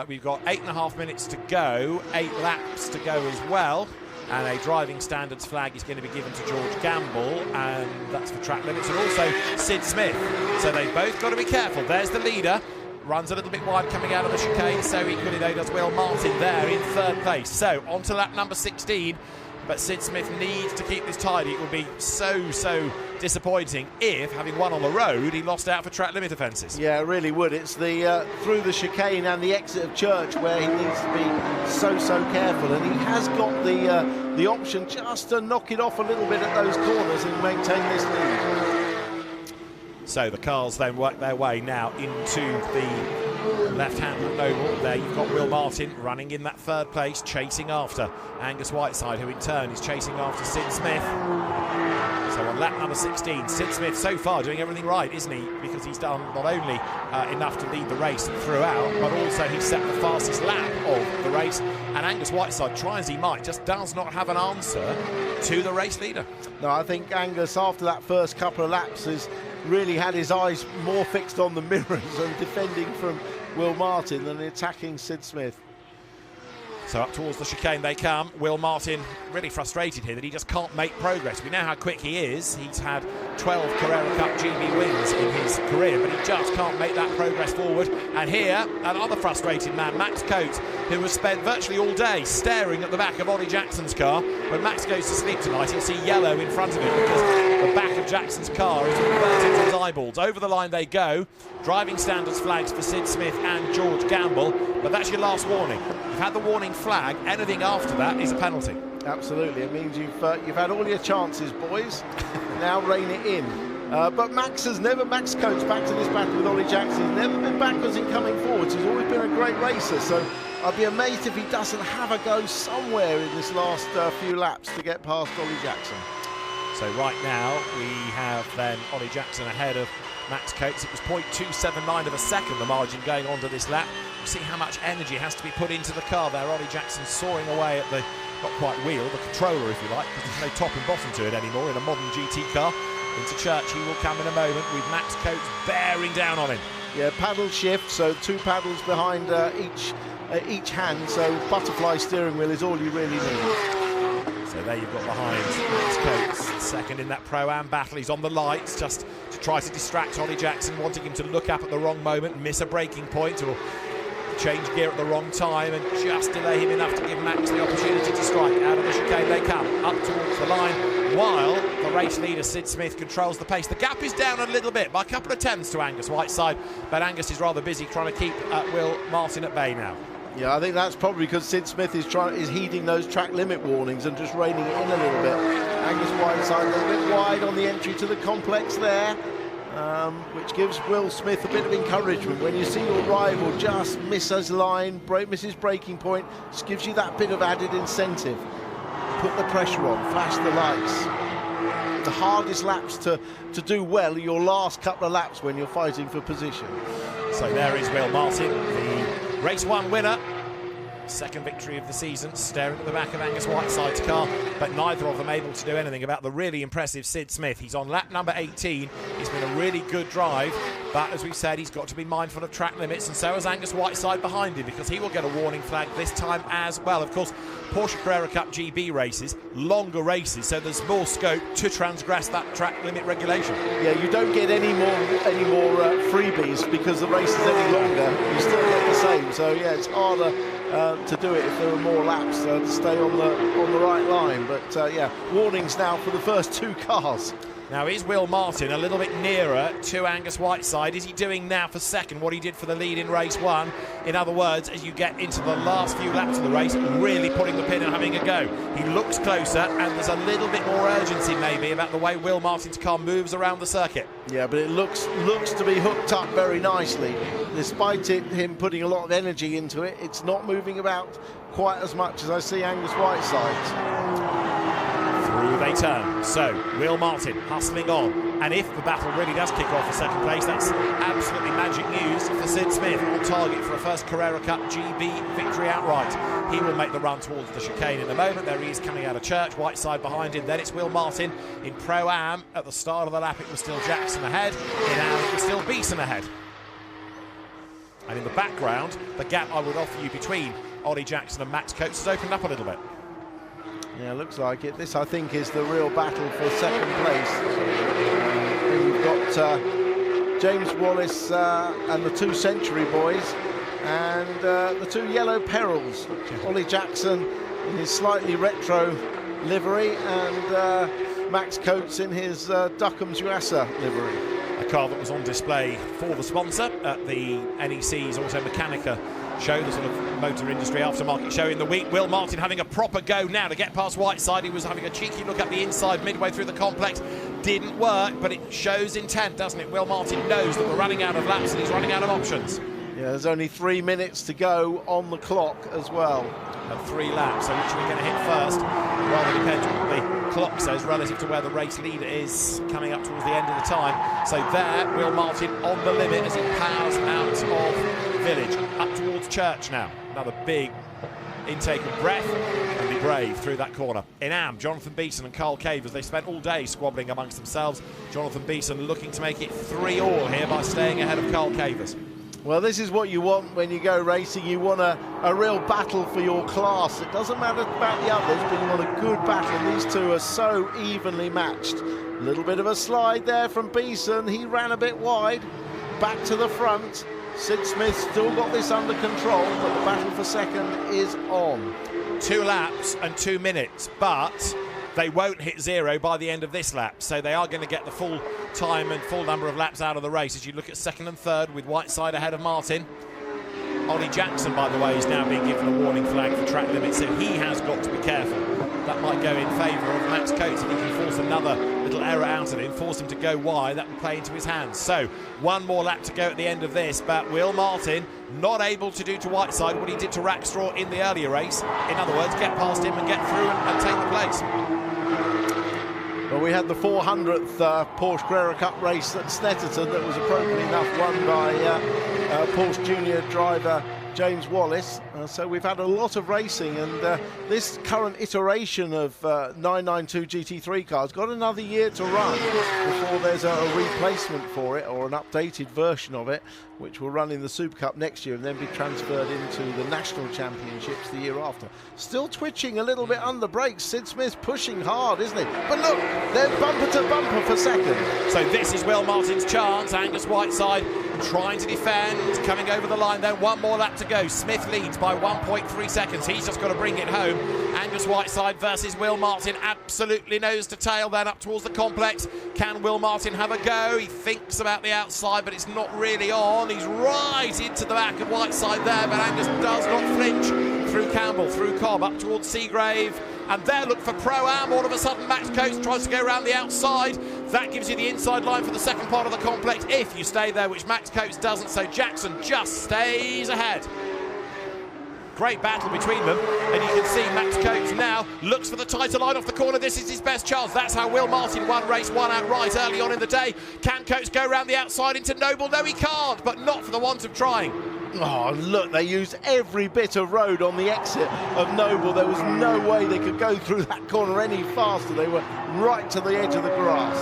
We've got 8.5 minutes to go, 8 laps to go as well. And a driving standards flag is going to be given to George Gamble, and that's for track limits, and also Sid Smith. So they've both got to be careful. There's the leader. Runs a little bit wide coming out of the chicane, so equally though does Will Martin there in 3rd place. So on to lap number 16. But Sid Smith needs to keep this tidy. It would be so disappointing if, having won on the road, he lost out for track limit offences. Yeah, it really would. It's the through the chicane and the exit of Church where he needs to be so careful, and he has got the option just to knock it off a little bit at those corners and maintain this lead. So the cars then work their way now into the left-hand oval. There you've got Will Martin running in that 3rd place, chasing after Angus Whiteside, who in turn is chasing after Sid Smith. So on lap number 16, Sid Smith so far doing everything right, isn't he? Because he's done not only enough to lead the race throughout, but also he's set the fastest lap of the race. And Angus Whiteside, try as he might, just does not have an answer to the race leader. No, I think Angus, after that first couple of laps, has really had his eyes more fixed on the mirrors and defending from Will Martin than attacking Sid Smith. So up towards the chicane they come. Will Martin really frustrated here that he just can't make progress. We know how quick he is. He's had 12 Carrera Cup GB wins in his career, but he just can't make that progress forward. And here, another frustrated man, Max Coates, who has spent virtually all day staring at the back of Ollie Jackson's car. When Max goes to sleep tonight, he'll see yellow in front of him because the back of Jackson's car is burnt into his eyeballs. Over the line they go. Driving standards flags for Sid Smith and George Gamble, but that's your last warning. You've had the warning flag. Anything after that is a penalty. Absolutely. It means you've had all your chances, boys. Now rein it in. But Max Coates, back to this battle with Ollie Jackson, he's never been backwards in coming forwards. He's always been a great racer, so I'd be amazed if he doesn't have a go somewhere in this last few laps to get past Ollie Jackson. So right now we have then Ollie Jackson ahead of Max Coates. It was 0.279 of a second, the margin going on to this lap. You see how much energy has to be put into the car there. Ollie Jackson soaring away at the, not quite wheel, the controller if you like, because there's no top and bottom to it anymore in a modern GT car. Into Church he will come in a moment with Max Coates bearing down on him. Yeah, paddle shift, so 2 paddles behind each hand, so butterfly steering wheel is all you really need. So there you've got behind Max Coates, second in that Pro-Am battle. He's on the lights just to try to distract Ollie Jackson, wanting him to look up at the wrong moment, miss a braking point or change gear at the wrong time and just delay him enough to give Max the opportunity to strike. Out of the chicane they come, up towards the line, while the race leader Sid Smith controls the pace. The gap is down a little bit by a couple of tenths to Angus Whiteside, but Angus is rather busy trying to keep Will Martin at bay now. Yeah, I think that's probably because Sid Smith is heeding those track limit warnings and just reining it in a little bit. Angus Whiteside a little bit wide on the entry to the complex there, which gives Will Smith a bit of encouragement. When you see your rival just miss his line, miss his braking point, just gives you that bit of added incentive. Put the pressure on, flash the lights. the hardest laps to do well are your last couple of laps when you're fighting for position. So there is Will Martin, the race 1 winner. Second victory of the season, staring at the back of Angus Whiteside's car, but neither of them able to do anything about the really impressive Sid Smith. He's on lap number 18. He's been a really good drive, but as we've said, he's got to be mindful of track limits, and so has Angus Whiteside behind him, because he will get a warning flag this time as well. Of course, Porsche Carrera Cup GB races, longer races, so there's more scope to transgress that track limit regulation. Yeah, you don't get any more freebies because the race is any longer. You still get the same. So yeah, it's harder to do it if there are more laps to stay on the right line. But yeah, warnings now for the first 2 cars. Now, is Will Martin a little bit nearer to Angus Whiteside? Is he doing now for second what he did for the lead in race 1? In other words, as you get into the last few laps of the race, really putting the pin and having a go. He looks closer, and there's a little bit more urgency maybe about the way Will Martin's car moves around the circuit. Yeah, but it looks to be hooked up very nicely. Despite him putting a lot of energy into it, it's not moving about quite as much as I see Angus Whiteside's. Through they turn. So, Will Martin hustling on. And if the battle really does kick off for second place, that's absolutely magic news for Sid Smith, on target for a first Carrera Cup GB victory outright. He will make the run towards the chicane in a moment. There he is coming out of Church, Whiteside behind him. Then it's Will Martin in Pro-Am. At the start of the lap, it was still Jackson ahead. In Am, it was still Beeson ahead. And in the background, the gap I would offer you between Ollie Jackson and Max Coates has opened up a little bit. Yeah, looks like it. This, I think, is the real battle for second place. We've got James Wallace and the 2 Century boys, and the 2 Yellow Perils. Ollie Jackson in his slightly retro livery, and Max Coates in his Duckham's Yuasa livery. A car that was on display for the sponsor at the NEC's Automechanica show, the sort of motor industry aftermarket show in the week. Will Martin having a proper go now to get past Whiteside. He was having a cheeky look at the inside midway through the complex. Didn't work, but it shows intent, doesn't it? Will Martin knows that we're running out of laps and he's running out of options. Yeah, there's only 3 minutes to go on the clock as well. And 3 laps, so which are we going to hit first? Rather depends on what the clock says relative to where the race leader is coming up towards the end of the time. So there, Will Martin on the limit as he powers out of Village, up towards Church now. Another big intake of breath, and be brave through that corner. In Am, Jonathan Beeson and Carl Cavers, they spent all day squabbling amongst themselves. Jonathan Beeson looking to make it 3-all here by staying ahead of Carl Cavers. Well, this is what you want when you go racing. You want a real battle for your class. It doesn't matter about the others, but you want a good battle. These 2 are so evenly matched. A little bit of a slide there from Beeson. He ran a bit wide. Back to the front. Sid Smith still got this under control, but the battle for second is on. 2 laps and 2 minutes, but they won't hit 0 by the end of this lap, so they are going to get the full time and full number of laps out of the race. As you look at second and third, with Whiteside ahead of Martin. Ollie Jackson, by the way, is now being given a warning flag for track limits, so he has got to be careful. That might go in favour of Max Coates if he can force another little error out of him, force him to go wide. That will play into his hands. So 1 more lap to go at the end of this, but Will Martin not able to do to Whiteside what he did to Rackstraw in the earlier race. In other words, get past him and get through and take the place. Well, we had the 400th Porsche Carrera Cup race at Snetterton that was appropriately enough won by Porsche Junior driver James Wallace. So we've had a lot of racing, and this current iteration of 992 GT3 cars got another year to run before there's a replacement for it, or an updated version of it, which will run in the Super Cup next year and then be transferred into the National Championships the year after. Still twitching a little bit under brakes. Sid Smith pushing hard, isn't he? But look, they're bumper to bumper for second. So this is Will Martin's chance. Angus Whiteside trying to defend, coming over the line. Then 1 more lap to go. Smith leads by 1.3 seconds. He's just got to bring it home. Angus Whiteside versus Will Martin, absolutely nose to tail then up towards the complex. Can Will Martin have a go? He thinks about the outside, but it's not really on. He's right into the back of Whiteside there, but Angus does not flinch through Campbell, through Cobb, up towards Seagrave. And there, look for Pro-Am. All of a sudden, Max Coates tries to go around the outside. That gives you the inside line for the second part of the complex, if you stay there, which Max Coates doesn't. So Jackson just stays ahead. Great battle between them, and you can see Max Coates now looks for the title line off the corner. This is his best chance. That's how Will Martin won race 1 outright early on in the day. Can Coates go around the outside into Noble? No, he can't, but not for the want of trying. Oh, look, they used every bit of road on the exit of Noble. There was no way they could go through that corner any faster. They were right to the edge of the grass.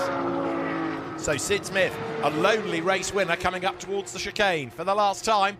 So Sid Smith, a lonely race winner, coming up towards the chicane for the last time.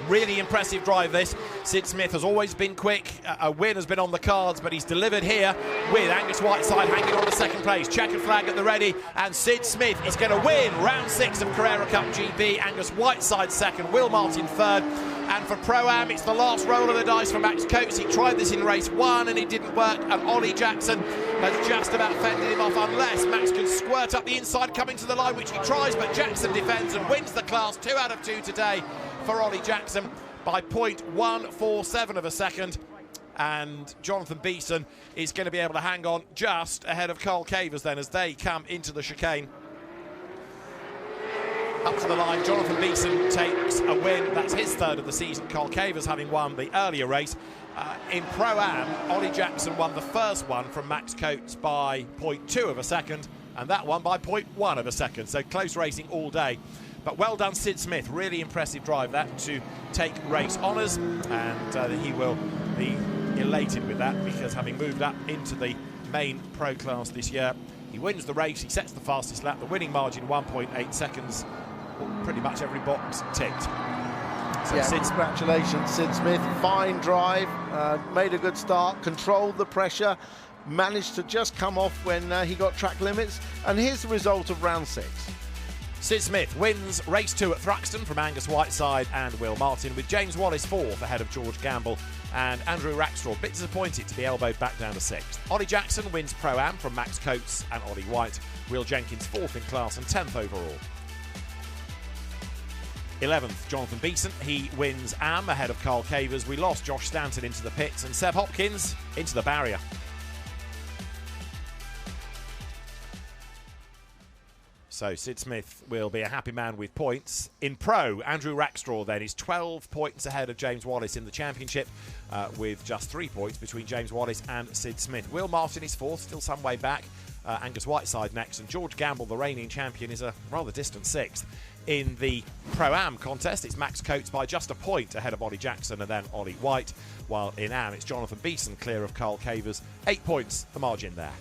Really impressive drive this. Sid Smith has always been quick. A win has been on the cards, but he's delivered here with Angus Whiteside hanging on the second place. Checkered flag at the ready, and Sid Smith is going to win round 6 of Carrera Cup GB. Angus Whiteside second, Will Martin third. And for Pro-Am, it's the last roll of the dice for Max Coates. He tried this in race 1 and it didn't work, and Ollie Jackson has just about fended him off, unless Max can squirt up the inside coming to the line, which he tries, but Jackson defends and wins the class. 2 out of 2 today for Ollie Jackson by 0.147 of a second. And Jonathan Beeson is going to be able to hang on just ahead of Carl Cavers then as they come into the chicane. Up to the line, Jonathan Beeson takes a win. That's his third of the season. Carl Cavers having won the earlier race. In Pro-Am, Ollie Jackson won the first one from Max Coates by 0.2 of a second, and that one by 0.1 of a second. So close racing all day. But well done, Sid Smith. Really impressive drive that to take race honours, and he will be elated with that, because having moved up into the main pro class this year, he wins the race, he sets the fastest lap, the winning margin 1.8 seconds, pretty much every box ticked. So yeah, congratulations, Sid Smith. Fine drive, made a good start, controlled the pressure, managed to just come off when he got track limits, and here's the result of round 6. Sid Smith wins race 2 at Thruxton from Angus Whiteside and Will Martin, with James Wallace 4th ahead of George Gamble, and Andrew Rackstraw a bit disappointed to be elbowed back down to 6th. Ollie Jackson wins Pro-Am from Max Coates and Ollie White. Will Jenkins 4th in class and 10th overall. 11th, Jonathan Beeson. He wins Am ahead of Carl Cavers. We lost Josh Stanton into the pits and Seb Hopkins into the barrier. So Sid Smith will be a happy man with points. In Pro, Andrew Rackstraw then is 12 points ahead of James Wallace in the championship, with just 3 points between James Wallace and Sid Smith. Will Martin is 4th, still some way back. Angus Whiteside next, and George Gamble, the reigning champion, is a rather distant 6th. In the Pro-Am contest, it's Max Coates by just a point ahead of Ollie Jackson and then Ollie White, while in Am it's Jonathan Beeson clear of Carl Cavers. 8 points, the margin there.